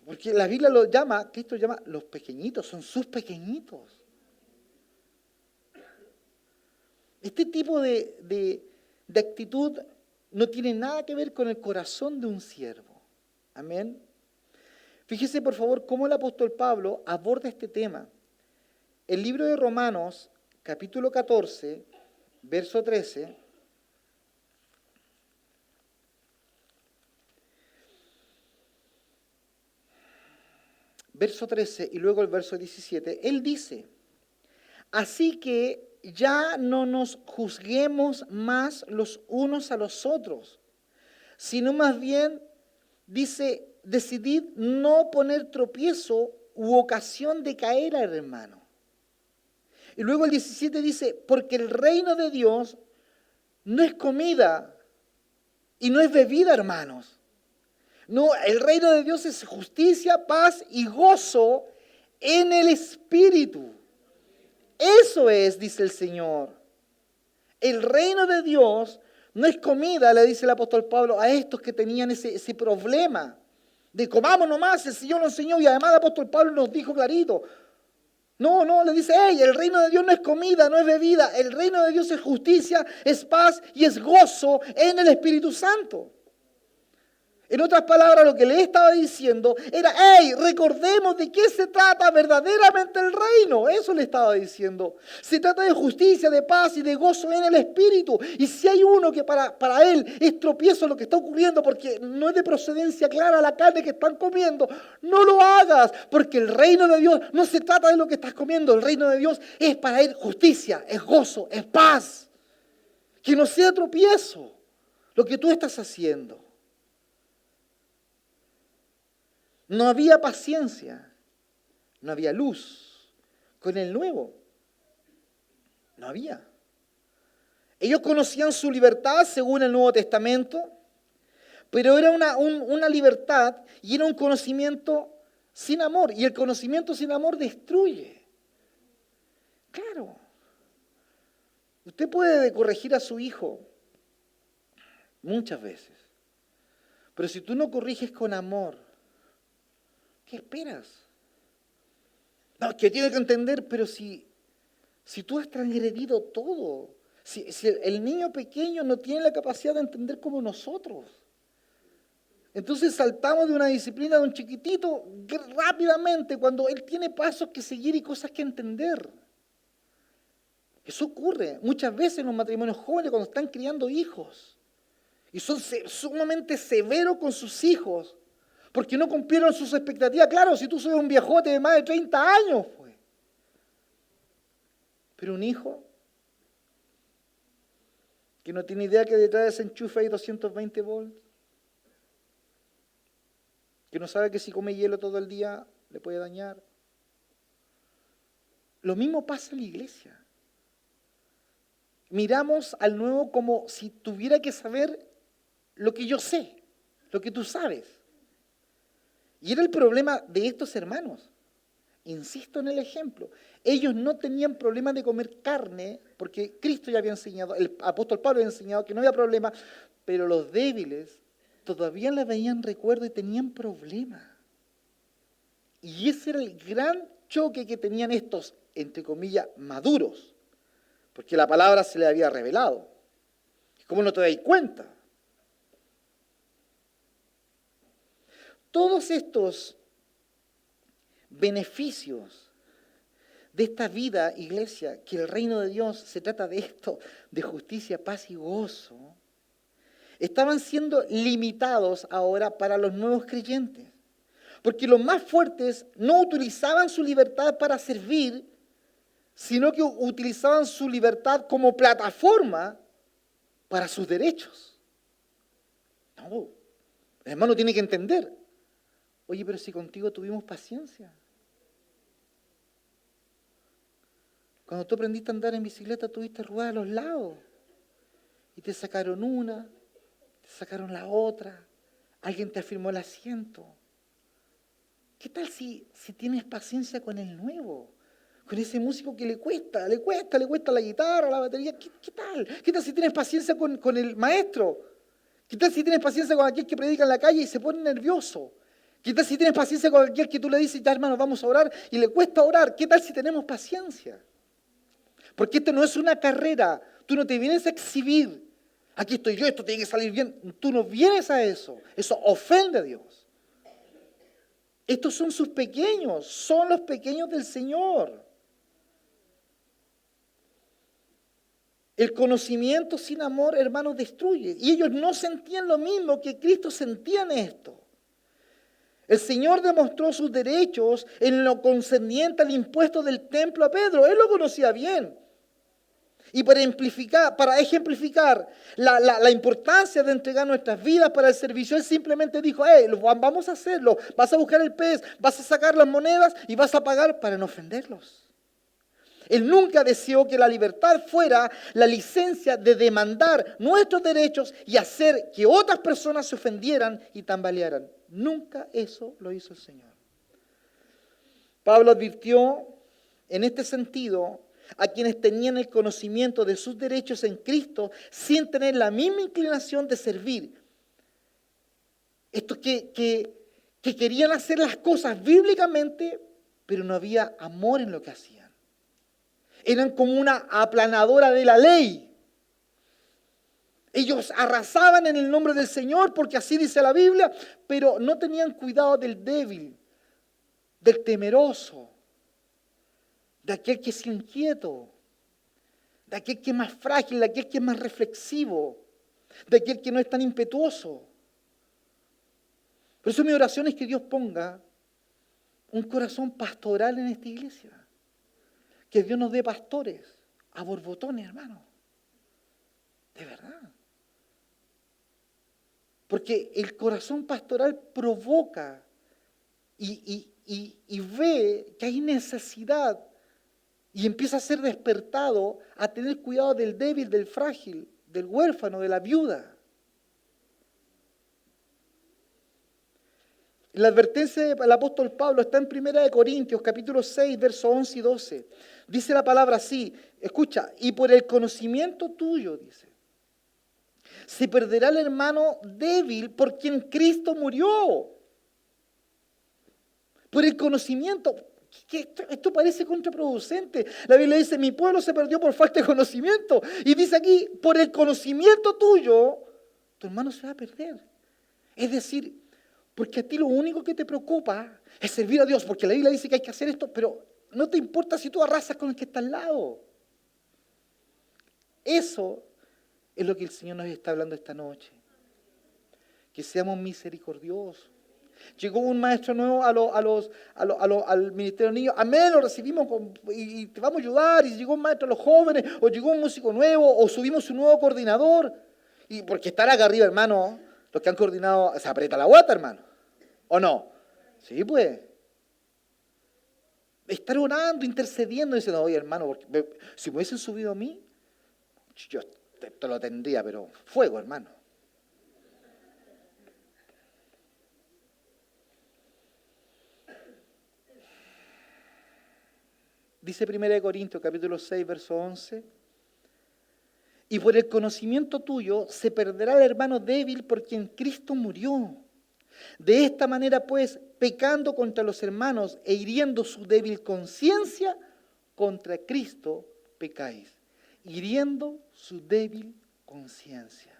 Porque la Biblia lo llama, Cristo llama los pequeñitos, son sus pequeñitos. Este tipo de actitud no tiene nada que ver con el corazón de un siervo. Amén. Fíjese por favor cómo el apóstol Pablo aborda este tema. El libro de Romanos, capítulo 14, verso 13. Verso 13 y luego el verso 17. Él dice, así que ya no nos juzguemos más los unos a los otros, sino más bien, dice, decidid no poner tropiezo u ocasión de caer al hermano. Y luego el 17 dice, porque el reino de Dios no es comida y no es bebida, hermanos. No, el reino de Dios es justicia, paz y gozo en el Espíritu. Eso es, dice el Señor. El reino de Dios no es comida, le dice el apóstol Pablo a estos que tenían ese problema de comamos nomás, el Señor lo enseñó y además el apóstol Pablo nos dijo clarito. No, le dice, hey, el reino de Dios no es comida, no es bebida, el reino de Dios es justicia, es paz y es gozo en el Espíritu Santo. En otras palabras, lo que le estaba diciendo era, hey, recordemos de qué se trata verdaderamente el reino. Eso le estaba diciendo. Se trata de justicia, de paz y de gozo en el Espíritu. Y si hay uno que para él es tropiezo lo que está ocurriendo porque no es de procedencia clara la carne que están comiendo, no lo hagas. Porque el reino de Dios no se trata de lo que estás comiendo. El reino de Dios es para él justicia, es gozo, es paz. Que no sea tropiezo lo que tú estás haciendo. No había paciencia, no había luz con el nuevo. No había. Ellos conocían su libertad según el Nuevo Testamento, pero era una libertad y era un conocimiento sin amor. Y el conocimiento sin amor destruye. Claro. Usted puede corregir a su hijo muchas veces, pero si tú no corriges con amor, ¿qué esperas? No, que tiene que entender, pero si tú has transgredido todo, si el niño pequeño no tiene la capacidad de entender como nosotros, entonces saltamos de una disciplina de un chiquitito rápidamente cuando él tiene pasos que seguir y cosas que entender. Eso ocurre muchas veces en los matrimonios jóvenes cuando están criando hijos y son sumamente severos con sus hijos. Porque no cumplieron sus expectativas. Claro, si tú sos un viejote de más de 30 años, pues. Pero un hijo que no tiene idea que detrás de ese enchufe hay 220 volts, que no sabe que si come hielo todo el día le puede dañar. Lo mismo pasa en la iglesia. Miramos al nuevo como si tuviera que saber lo que yo sé, lo que tú sabes. Y era el problema de estos hermanos. Insisto en el ejemplo. Ellos no tenían problema de comer carne, porque Cristo ya había enseñado, el apóstol Pablo había enseñado que no había problema, pero los débiles todavía le veían recuerdo y tenían problema. Y ese era el gran choque que tenían estos, entre comillas, maduros, porque la palabra se les había revelado. ¿Cómo no te dais cuenta? Todos estos beneficios de esta vida, iglesia, que el reino de Dios se trata de esto, de justicia, paz y gozo, estaban siendo limitados ahora para los nuevos creyentes. Porque los más fuertes no utilizaban su libertad para servir, sino que utilizaban su libertad como plataforma para sus derechos. No, el hermano tiene que entender. Oye, pero si contigo tuvimos paciencia. Cuando tú aprendiste a andar en bicicleta, tuviste ruedas a los lados. Y te sacaron una, te sacaron la otra. Alguien te afirmó el asiento. ¿Qué tal si tienes paciencia con el nuevo? Con ese músico que le cuesta la guitarra, la batería. ¿Qué tal? ¿Qué tal si tienes paciencia con el maestro? ¿Qué tal si tienes paciencia con aquel que predica en la calle y se pone nervioso? ¿Qué tal si tienes paciencia con aquel que tú le dices, ya hermano, vamos a orar, y le cuesta orar? ¿Qué tal si tenemos paciencia? Porque esto no es una carrera. Tú no te vienes a exhibir. Aquí estoy yo, esto tiene que salir bien. Tú no vienes a eso. Eso ofende a Dios. Estos son sus pequeños, son los pequeños del Señor. El conocimiento sin amor, hermanos, destruye. Y ellos no sentían lo mismo que Cristo sentía en esto. El Señor demostró sus derechos en lo concerniente al impuesto del templo a Pedro. Él lo conocía bien. Y para ejemplificar la importancia de entregar nuestras vidas para el servicio, Él simplemente dijo, vamos a hacerlo. Vas a buscar el pez, vas a sacar las monedas y vas a pagar para no ofenderlos. Él nunca deseó que la libertad fuera la licencia de demandar nuestros derechos y hacer que otras personas se ofendieran y tambalearan. Nunca eso lo hizo el Señor. Pablo advirtió en este sentido a quienes tenían el conocimiento de sus derechos en Cristo sin tener la misma inclinación de servir. Estos que querían hacer las cosas bíblicamente, pero no había amor en lo que hacían. Eran como una aplanadora de la ley. Ellos arrasaban en el nombre del Señor, porque así dice la Biblia, pero no tenían cuidado del débil, del temeroso, de aquel que es inquieto, de aquel que es más frágil, de aquel que es más reflexivo, de aquel que no es tan impetuoso. Por eso mi oración es que Dios ponga un corazón pastoral en esta iglesia. Que Dios nos dé pastores a borbotones, hermano. De verdad. Porque el corazón pastoral provoca y ve que hay necesidad y empieza a ser despertado a tener cuidado del débil, del frágil, del huérfano, de la viuda. La advertencia del apóstol Pablo está en 1 Corintios, capítulo 6, versos 11 y 12. Dice la palabra así, escucha, y por el conocimiento tuyo, dice, se perderá el hermano débil por quien Cristo murió. Por el conocimiento, que esto parece contraproducente. La Biblia dice, mi pueblo se perdió por falta de conocimiento. Y dice aquí, por el conocimiento tuyo, tu hermano se va a perder. Es decir, porque a ti lo único que te preocupa es servir a Dios, porque la Biblia dice que hay que hacer esto, pero no te importa si tú arrasas con el que está al lado. Eso es lo que el Señor nos está hablando esta noche. Que seamos misericordiosos. Llegó un maestro nuevo al ministerio de niños. Amén, lo recibimos y te vamos a ayudar. Y llegó un maestro a los jóvenes, o llegó un músico nuevo, o subimos un nuevo coordinador. Y porque estar acá arriba, hermano, los que han coordinado, se aprieta la guata, hermano. ¿O no? Sí, pues. Estar orando, intercediendo, diciendo, oye, hermano, porque si me hubiesen subido a mí, yo te lo tendría, pero fuego, hermano. Dice 1 Corintios capítulo 6, verso 11. Y por el conocimiento tuyo se perderá el hermano débil por quien Cristo murió. De esta manera, pues, pecando contra los hermanos e hiriendo su débil conciencia, contra Cristo pecáis. Hiriendo su débil conciencia.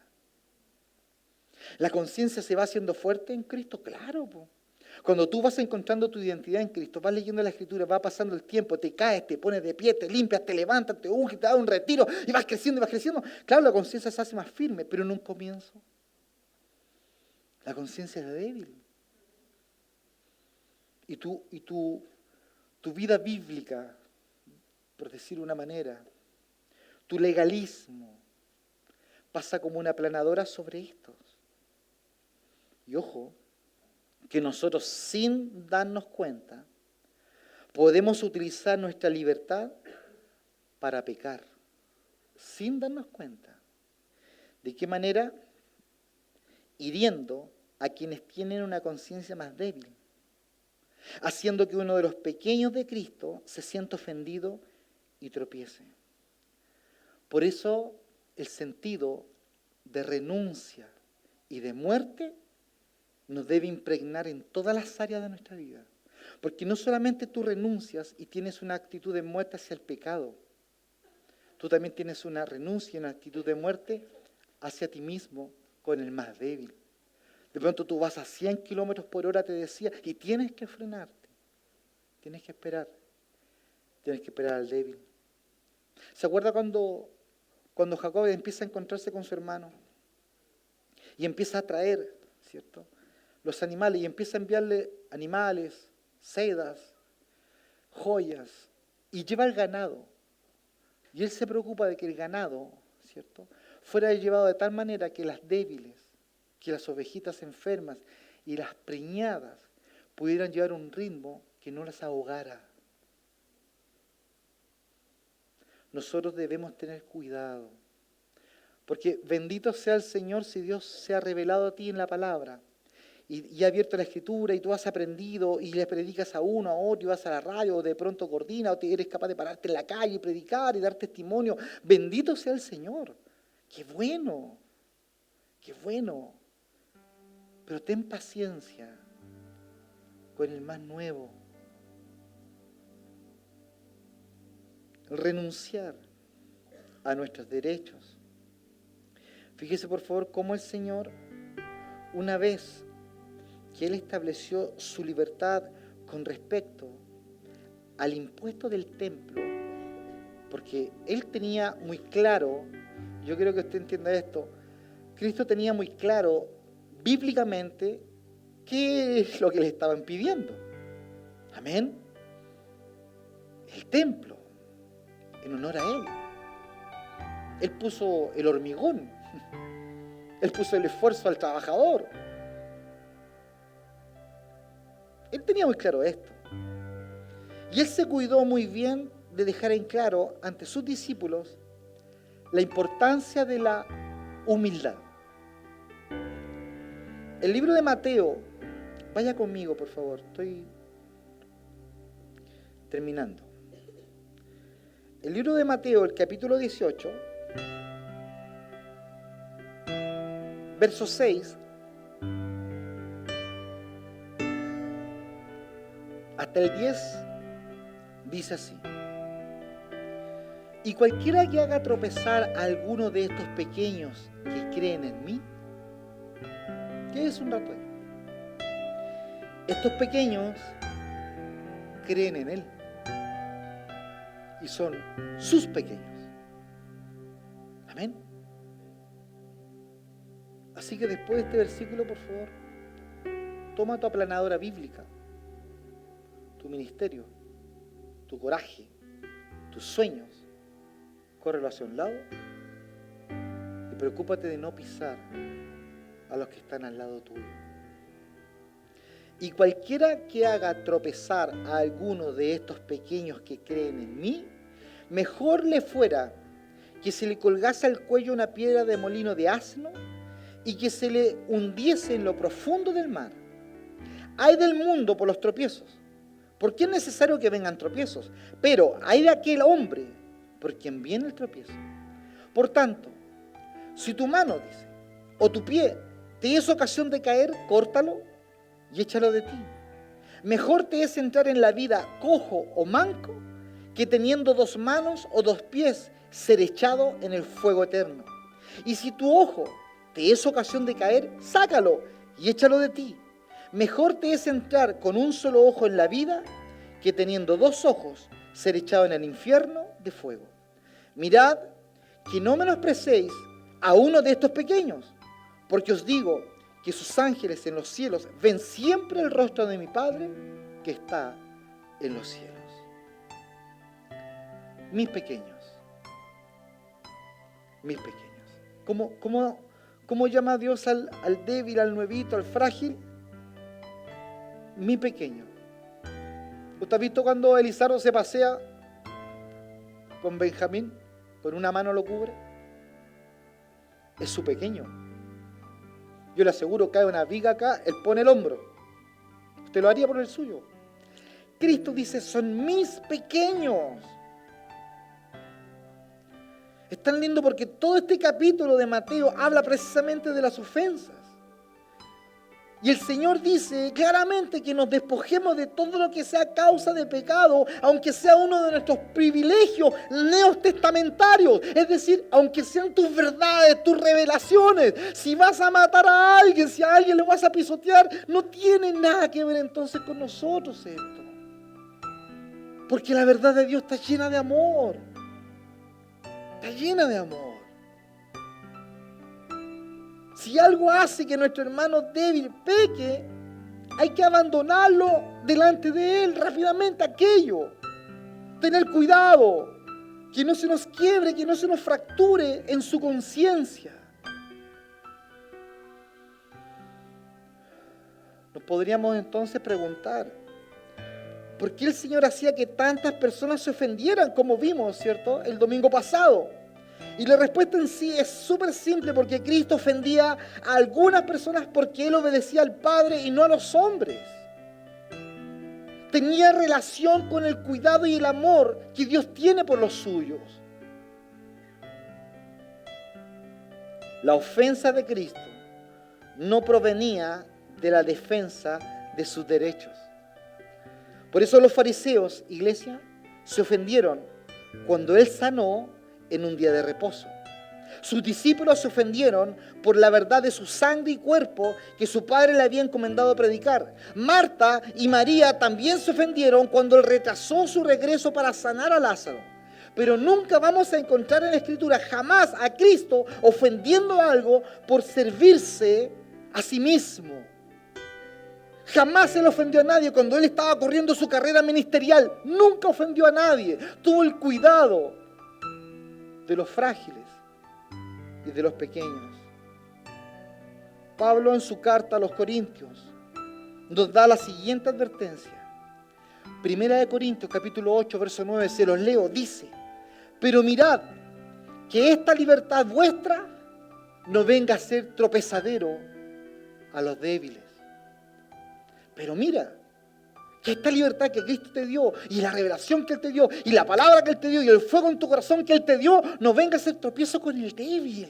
¿La conciencia se va haciendo fuerte en Cristo? Claro, po. Cuando tú vas encontrando tu identidad en Cristo, vas leyendo la Escritura, va pasando el tiempo, te caes, te pones de pie, te limpias, te levantas, te unges, te das un retiro y vas creciendo y vas creciendo. Claro, la conciencia se hace más firme, pero en un comienzo la conciencia es débil. Y tu vida bíblica, por decir una manera, tu legalismo, pasa como una aplanadora sobre estos. Y ojo, que nosotros sin darnos cuenta podemos utilizar nuestra libertad para pecar, sin darnos cuenta. ¿De qué manera? Hiriendo a quienes tienen una conciencia más débil, haciendo que uno de los pequeños de Cristo se sienta ofendido y tropiece. Por eso el sentido de renuncia y de muerte nos debe impregnar en todas las áreas de nuestra vida. Porque no solamente tú renuncias y tienes una actitud de muerte hacia el pecado, tú también tienes una renuncia y una actitud de muerte hacia ti mismo con el más débil. De pronto tú vas a 100 kilómetros por hora, te decía, y tienes que frenarte, tienes que esperar al débil. ¿Se acuerda cuando Jacob empieza a encontrarse con su hermano y empieza a traer, ¿cierto?, los animales y empieza a enviarle animales, sedas, joyas, y lleva el ganado? Y él se preocupa de que el ganado, ¿cierto?, fuera llevado de tal manera que las débiles, que las ovejitas enfermas y las preñadas pudieran llevar un ritmo que no las ahogara. Nosotros debemos tener cuidado, porque bendito sea el Señor si Dios se ha revelado a ti en la palabra y ha abierto la Escritura y tú has aprendido y le predicas a uno, a otro, y vas a la radio o de pronto coordinas o eres capaz de pararte en la calle y predicar y dar testimonio. Bendito sea el Señor. ¡Qué bueno! ¡Qué bueno! Pero ten paciencia con el más nuevo. Renunciar a nuestros derechos. Fíjese por favor cómo el Señor, una vez que Él estableció su libertad con respecto al impuesto del templo, porque Él tenía muy claro, yo quiero que usted entienda esto, Cristo tenía muy claro bíblicamente qué es lo que le estaban pidiendo. Amén. El templo, en honor a Él. Él puso el hormigón, Él puso el esfuerzo al trabajador. Él tenía muy claro esto. Y Él se cuidó muy bien de dejar en claro ante sus discípulos la importancia de la humildad. El libro de Mateo, vaya conmigo por favor, estoy terminando. El libro de Mateo, el capítulo 18, verso 6, hasta el 10, dice así: y cualquiera que haga tropezar a alguno de estos pequeños que creen en mí, ¿qué es un rato ahí? Estos pequeños creen en Él y son sus pequeños. Amén. Así que después de este versículo, por favor, toma tu aplanadora bíblica, tu ministerio, tu coraje, tus sueños, córrelo hacia un lado y preocúpate de no pisar a los que están al lado tuyo. Y cualquiera que haga tropezar a alguno de estos pequeños que creen en mí, mejor le fuera que se le colgase al cuello una piedra de molino de asno y que se le hundiese en lo profundo del mar. Ay del mundo por los tropiezos, porque es necesario que vengan tropiezos, pero ay de aquel hombre por quien viene el tropiezo. Por tanto, si tu mano, dice, o tu pie te es ocasión de caer, córtalo y échalo de ti. Mejor te es entrar en la vida cojo o manco que teniendo 2 manos o 2 pies ser echado en el fuego eterno. Y si tu ojo te es ocasión de caer, sácalo y échalo de ti. Mejor te es entrar con un solo ojo en la vida que teniendo 2 ojos ser echado en el infierno de fuego. Mirad que no menosprecéis a uno de estos pequeños, porque os digo que sus ángeles en los cielos ven siempre el rostro de mi Padre que está en los cielos. Mis pequeños. ¿Cómo llama Dios al débil, al nuevito, al frágil? Mi pequeño. ¿Usted ha visto cuando Elizardo se pasea con Benjamín? Con una mano lo cubre. Es su pequeño. Yo le aseguro que hay una viga acá, él pone el hombro. Usted lo haría por el suyo. Cristo dice, son mis pequeños. Es tan lindo porque todo este capítulo de Mateo habla precisamente de las ofensas. Y el Señor dice claramente que nos despojemos de todo lo que sea causa de pecado, aunque sea uno de nuestros privilegios neotestamentarios. Es decir, aunque sean tus verdades, tus revelaciones. Si vas a matar a alguien, si a alguien le vas a pisotear, no tiene nada que ver entonces con nosotros esto. Porque la verdad de Dios está llena de amor. Está llena de amor. Si algo hace que nuestro hermano débil peque, hay que abandonarlo delante de él rápidamente aquello. Tener cuidado, que no se nos quiebre, que no se nos fracture en su conciencia. Nos podríamos entonces preguntar, ¿por qué el Señor hacía que tantas personas se ofendieran, como vimos, ¿cierto?, el domingo pasado? Y la respuesta en sí es súper simple, porque Cristo ofendía a algunas personas porque Él obedecía al Padre y no a los hombres. Tenía relación con el cuidado y el amor que Dios tiene por los suyos. La ofensa de Cristo no provenía de la defensa de sus derechos. Por eso los fariseos, iglesia, se ofendieron cuando Él sanó en un día de reposo. Sus discípulos se ofendieron por la verdad de su sangre y cuerpo que su Padre le había encomendado predicar. Marta y María también se ofendieron cuando Él retrasó su regreso para sanar a Lázaro. Pero nunca vamos a encontrar en la Escritura jamás a Cristo ofendiendo a algo por servirse a sí mismo. Jamás Él ofendió a nadie cuando Él estaba corriendo su carrera ministerial. Nunca ofendió a nadie. Tuvo el cuidado de los frágiles y de los pequeños. Pablo en su carta a los Corintios nos da la siguiente advertencia. Primera de Corintios capítulo 8 verso 9, se los leo, dice: pero mirad que esta libertad vuestra no venga a ser tropezadero a los débiles. Pero mira, que esta libertad que Cristo te dio, y la revelación que Él te dio, y la palabra que Él te dio, y el fuego en tu corazón que Él te dio, no venga a ser tropiezo con el débil.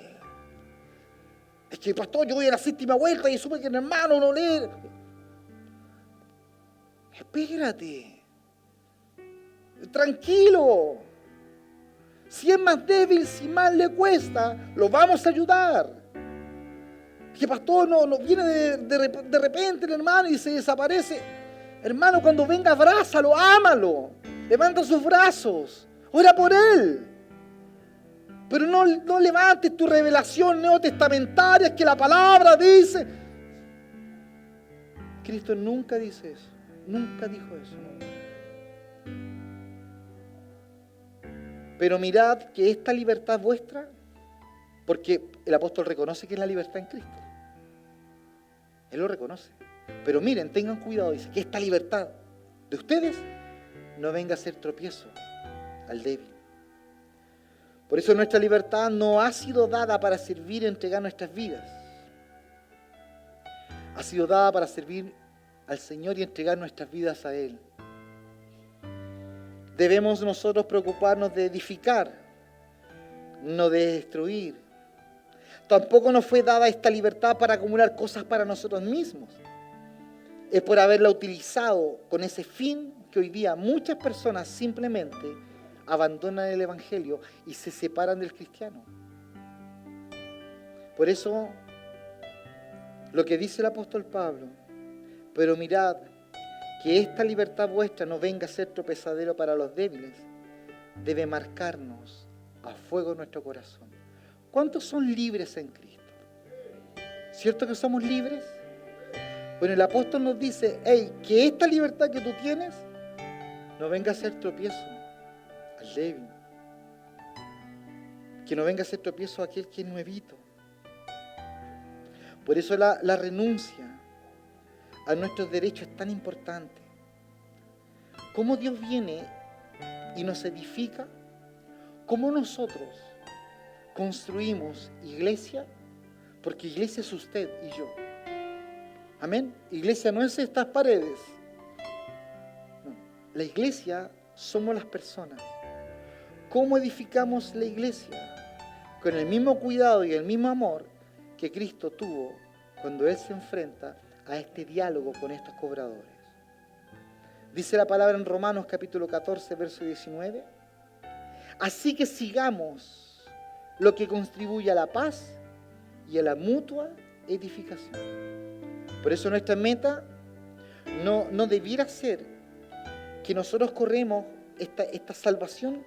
Es que, pastor, yo voy a la séptima vuelta y supe que el hermano no lee. Espérate. Tranquilo. Si es más débil, si más le cuesta, lo vamos a ayudar. Que pastor, no viene de repente el hermano y se desaparece. Hermano, cuando venga, abrázalo, ámalo. Levanta sus brazos. Ora por él. Pero no levantes tu revelación neotestamentaria, que la palabra dice. Cristo nunca dice eso. Nunca dijo eso. No. Pero mirad que esta libertad vuestra, porque el apóstol reconoce que es la libertad en Cristo. Él lo reconoce. Pero miren, tengan cuidado, dice, que esta libertad de ustedes no venga a ser tropiezo al débil. Por eso nuestra libertad no ha sido dada para servir y entregar nuestras vidas. Ha sido dada para servir al Señor y entregar nuestras vidas a Él. Debemos nosotros preocuparnos de edificar, no de destruir. Tampoco nos fue dada esta libertad para acumular cosas para nosotros mismos. Es por haberla utilizado con ese fin que hoy día muchas personas simplemente abandonan el Evangelio y se separan del cristiano. Por eso, lo que dice el apóstol Pablo: pero mirad que esta libertad vuestra no venga a ser tropezadero para los débiles, debe marcarnos a fuego nuestro corazón. ¿Cuántos son libres en Cristo? ¿Cierto que somos libres? Bueno, el apóstol nos dice, que esta libertad que tú tienes no venga a ser tropiezo al débil. Que no venga a ser tropiezo a aquel que es nuevito. Por eso la renuncia a nuestros derechos es tan importante. ¿Cómo Dios viene y nos edifica? ¿Cómo nosotros construimos iglesia? Porque iglesia es usted y yo. Amén. Iglesia no es estas paredes. No. La iglesia somos las personas. ¿Cómo edificamos la iglesia? Con el mismo cuidado y el mismo amor que Cristo tuvo cuando Él se enfrenta a este diálogo con estos cobradores. Dice la palabra en Romanos capítulo 14, verso 19. Así que sigamos lo que contribuye a la paz y a la mutua edificación. Por eso nuestra meta no debiera ser que nosotros corremos esta salvación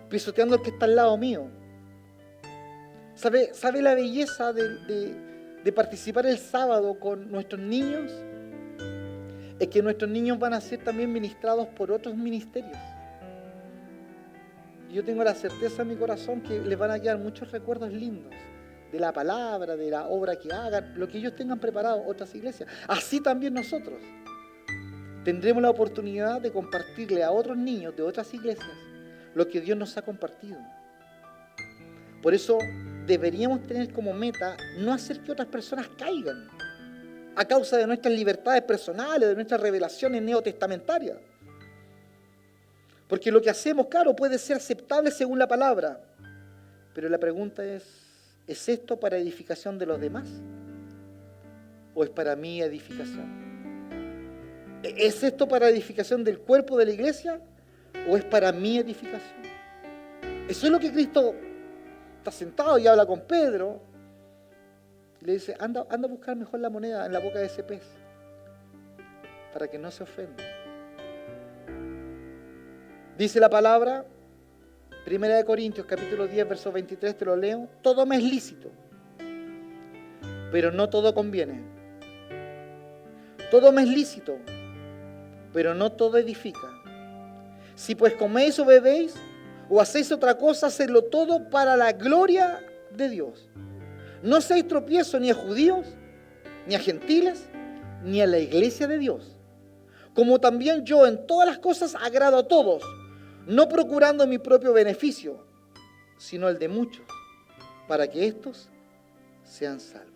pisoteando al que está al lado mío. ¿Sabe la belleza de participar el sábado con nuestros niños? Es que nuestros niños van a ser también ministrados por otros ministerios. Yo tengo la certeza en mi corazón que les van a quedar muchos recuerdos lindos de la palabra, de la obra que hagan, lo que ellos tengan preparado otras iglesias. Así también nosotros tendremos la oportunidad de compartirle a otros niños de otras iglesias lo que Dios nos ha compartido. Por eso deberíamos tener como meta no hacer que otras personas caigan a causa de nuestras libertades personales, de nuestras revelaciones neotestamentarias. Porque lo que hacemos, claro, puede ser aceptable según la palabra, pero la pregunta ¿es esto para edificación de los demás? ¿O es para mi edificación? ¿Es esto para edificación del cuerpo de la iglesia? ¿O es para mi edificación? Eso es lo que Cristo está sentado y habla con Pedro. Y le dice, anda a buscar mejor la moneda en la boca de ese pez, para que no se ofenda. Dice la palabra, 1 Corintios capítulo 10, verso 23, te lo leo. Todo me es lícito, pero no todo conviene. Todo me es lícito, pero no todo edifica. Si pues coméis o bebéis, o hacéis otra cosa, hacedlo todo para la gloria de Dios. No seáis tropiezo ni a judíos, ni a gentiles, ni a la iglesia de Dios. Como también yo en todas las cosas agrado a todos, no procurando mi propio beneficio, sino el de muchos, para que éstos sean salvos.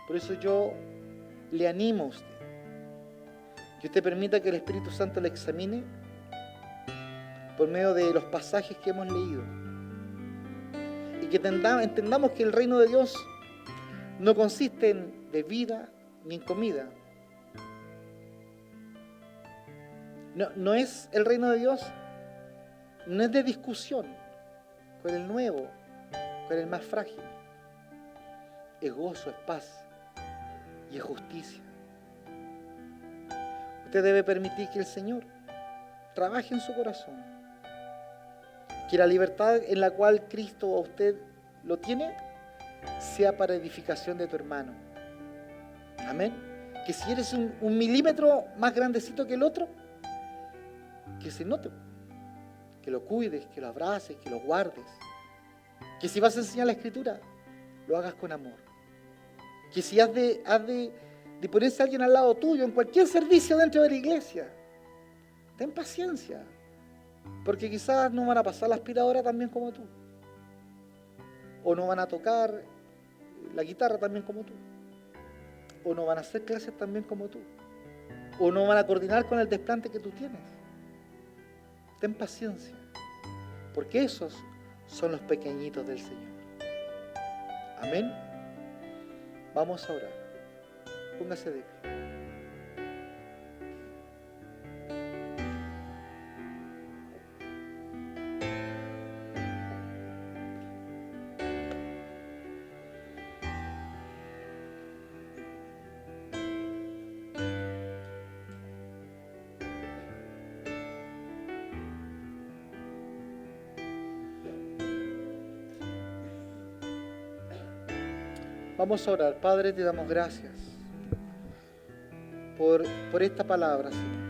Por eso yo le animo a usted, que usted permita que el Espíritu Santo le examine por medio de los pasajes que hemos leído. Y que entendamos que el reino de Dios no consiste en bebida ni en comida. No es el reino de Dios, no es de discusión con el nuevo, con el más frágil. Es gozo, es paz y es justicia. Usted debe permitir que el Señor trabaje en su corazón. Que la libertad en la cual Cristo a usted lo tiene sea para edificación de tu hermano. Amén. Que si eres un milímetro más grandecito que el otro, que se note, que lo cuides, que lo abraces, que lo guardes. Que si vas a enseñar la Escritura, lo hagas con amor. Que si has de ponerse a alguien al lado tuyo en cualquier servicio dentro de la iglesia, ten paciencia, porque quizás no van a pasar la aspiradora tan bien como tú, o no van a tocar la guitarra tan bien como tú, o no van a hacer clases tan bien como tú, o no van a coordinar con el desplante que tú tienes. Ten paciencia, porque esos son los pequeñitos del Señor. Amén. Vamos a orar. Póngase de pie. Vamos a orar. Padre, te damos gracias por esta palabra, Señor.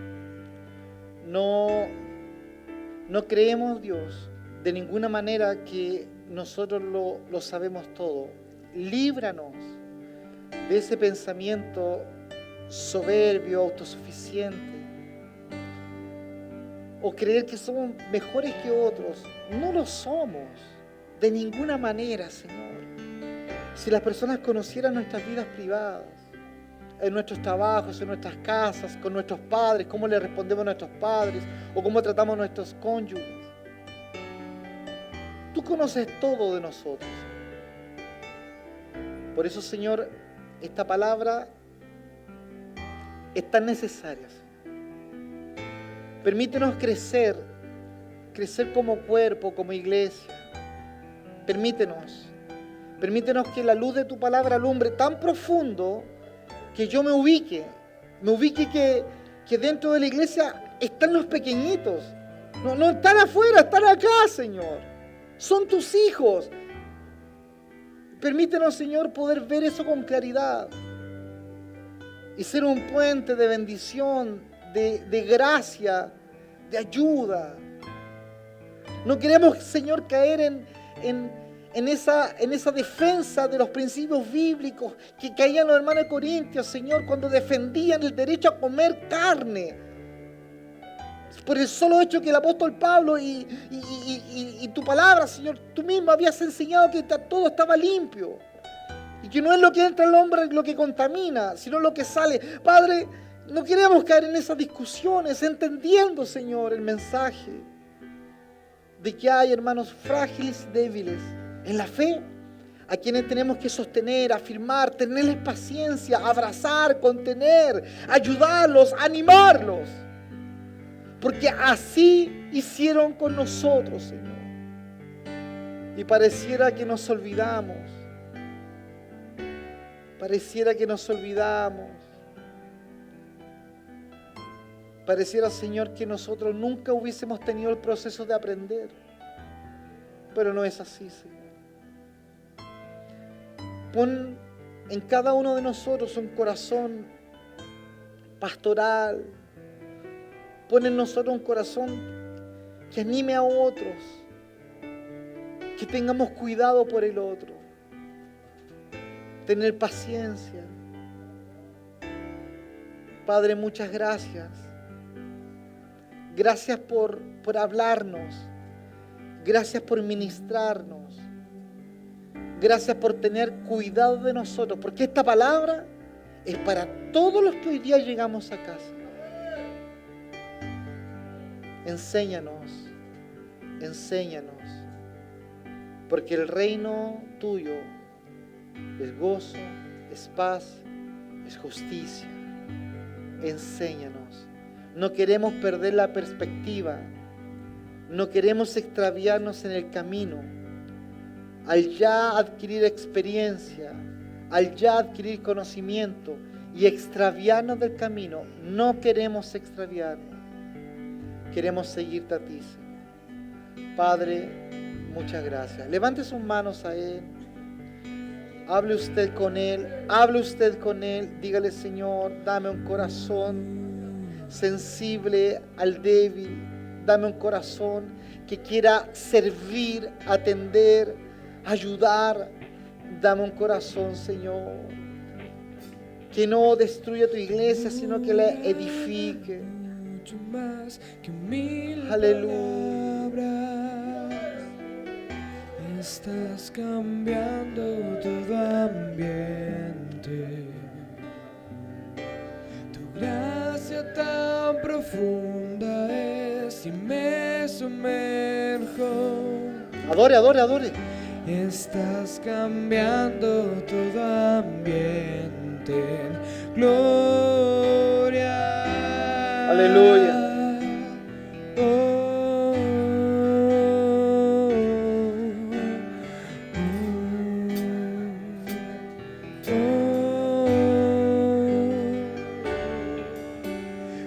No creemos, Dios, de ninguna manera que nosotros lo sabemos todo. Líbranos de ese pensamiento soberbio, autosuficiente, o creer que somos mejores que otros. No lo somos, de ninguna manera, Señor. Si las personas conocieran nuestras vidas privadas, en nuestros trabajos, en nuestras casas, con nuestros padres, cómo le respondemos a nuestros padres o cómo tratamos a nuestros cónyuges. Tú conoces todo de nosotros. Por eso, Señor, esta palabra es tan necesaria. Permítenos crecer como cuerpo, como iglesia. Permítenos que la luz de tu palabra alumbre tan profundo que yo me ubique que dentro de la iglesia están los pequeñitos. No están afuera, están acá, Señor. Son tus hijos. Permítenos, Señor, poder ver eso con claridad y ser un puente de bendición, de gracia, de ayuda. No queremos, Señor, caer en esa defensa de los principios bíblicos que caían los hermanos de Corintios, Señor, cuando defendían el derecho a comer carne. Por el solo hecho que el apóstol Pablo y tu palabra, Señor, tú mismo habías enseñado que todo estaba limpio. Y que no es lo que entra al hombre lo que contamina, sino lo que sale. Padre, no queremos caer en esas discusiones, entendiendo, Señor, el mensaje de que hay hermanos frágiles y débiles en la fe, a quienes tenemos que sostener, afirmar, tenerles paciencia, abrazar, contener, ayudarlos, animarlos. Porque así hicieron con nosotros, Señor. Y pareciera que nos olvidamos. Pareciera, Señor, que nosotros nunca hubiésemos tenido el proceso de aprender. Pero no es así, Señor. Pon en cada uno de nosotros un corazón pastoral. Pon en nosotros un corazón que anime a otros, que tengamos cuidado por el otro, tener paciencia. Padre, muchas gracias. Gracias por hablarnos. Gracias por ministrarnos. Gracias por tener cuidado de nosotros, porque esta palabra es para todos los que hoy día llegamos a casa. Enséñanos, porque el reino tuyo es gozo, es paz, es justicia. Enséñanos. No queremos perder la perspectiva, no queremos extraviarnos en el camino. Al ya adquirir experiencia, al ya adquirir conocimiento y extraviarnos del camino, no queremos extraviarnos. Queremos seguirte a ti, Señor. Padre, muchas gracias. Levante sus manos a Él. Hable usted con Él. Dígale, Señor, dame un corazón sensible al débil. Dame un corazón que quiera servir, atender, ayudar. Dame un corazón, Señor, que no destruya tu iglesia, sino que la edifique.
Más que mil
Aleluya.
palabras, estás cambiando todo ambiente. Tu gracia tan profunda es y me sumerjo.
Adore.
Estás cambiando todo ambiente en gloria.
Aleluya.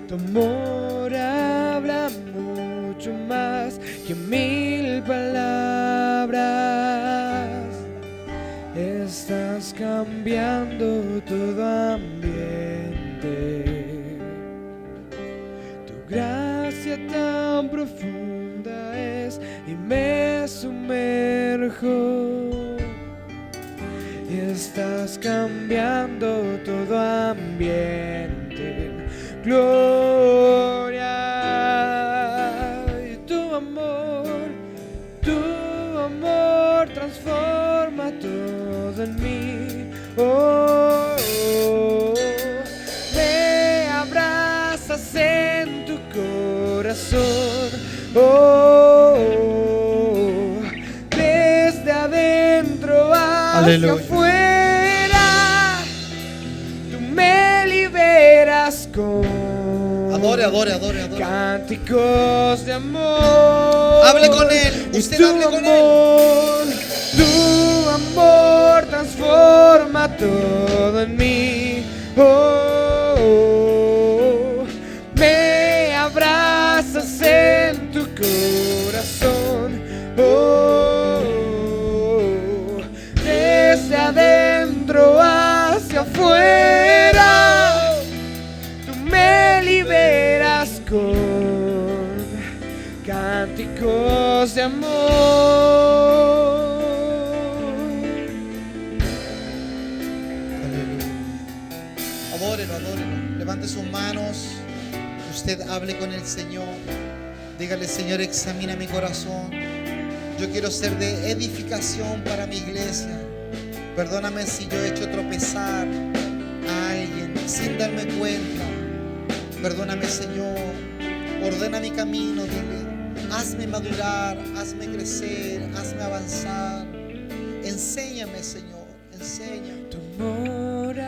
Tu amor habla mucho más que mil palabras. Estás cambiando todo ambiente. Gracia tan profunda es y me sumerjo. Estás cambiando todo ambiente en gloria. Y tu amor transforma todo en mí. Oh, oh, me abrazas en tu corazón. Oh, oh, desde adentro hacia afuera, tú me liberas con
Adore, adore, adore, adore.
cánticos de amor.
Hable con Él.
Y
Usted
tu
hable con Él.
amor, tu amor transforma todo en mí. Oh, oh, me abrazas en tu corazón. Oh, oh, desde adentro hacia afuera, tú me liberas con cánticos de amor.
Adórelo, adórelo. Levante sus manos. Usted hable con el Señor. Dígale, Señor, examina mi corazón. Yo quiero ser de edificación para mi iglesia. Perdóname si yo he hecho tropezar a alguien sin darme cuenta. Perdóname, Señor. Ordena mi camino, dile. Hazme madurar, hazme crecer, hazme avanzar. Enséñame, Señor, enséñame.
Tu amor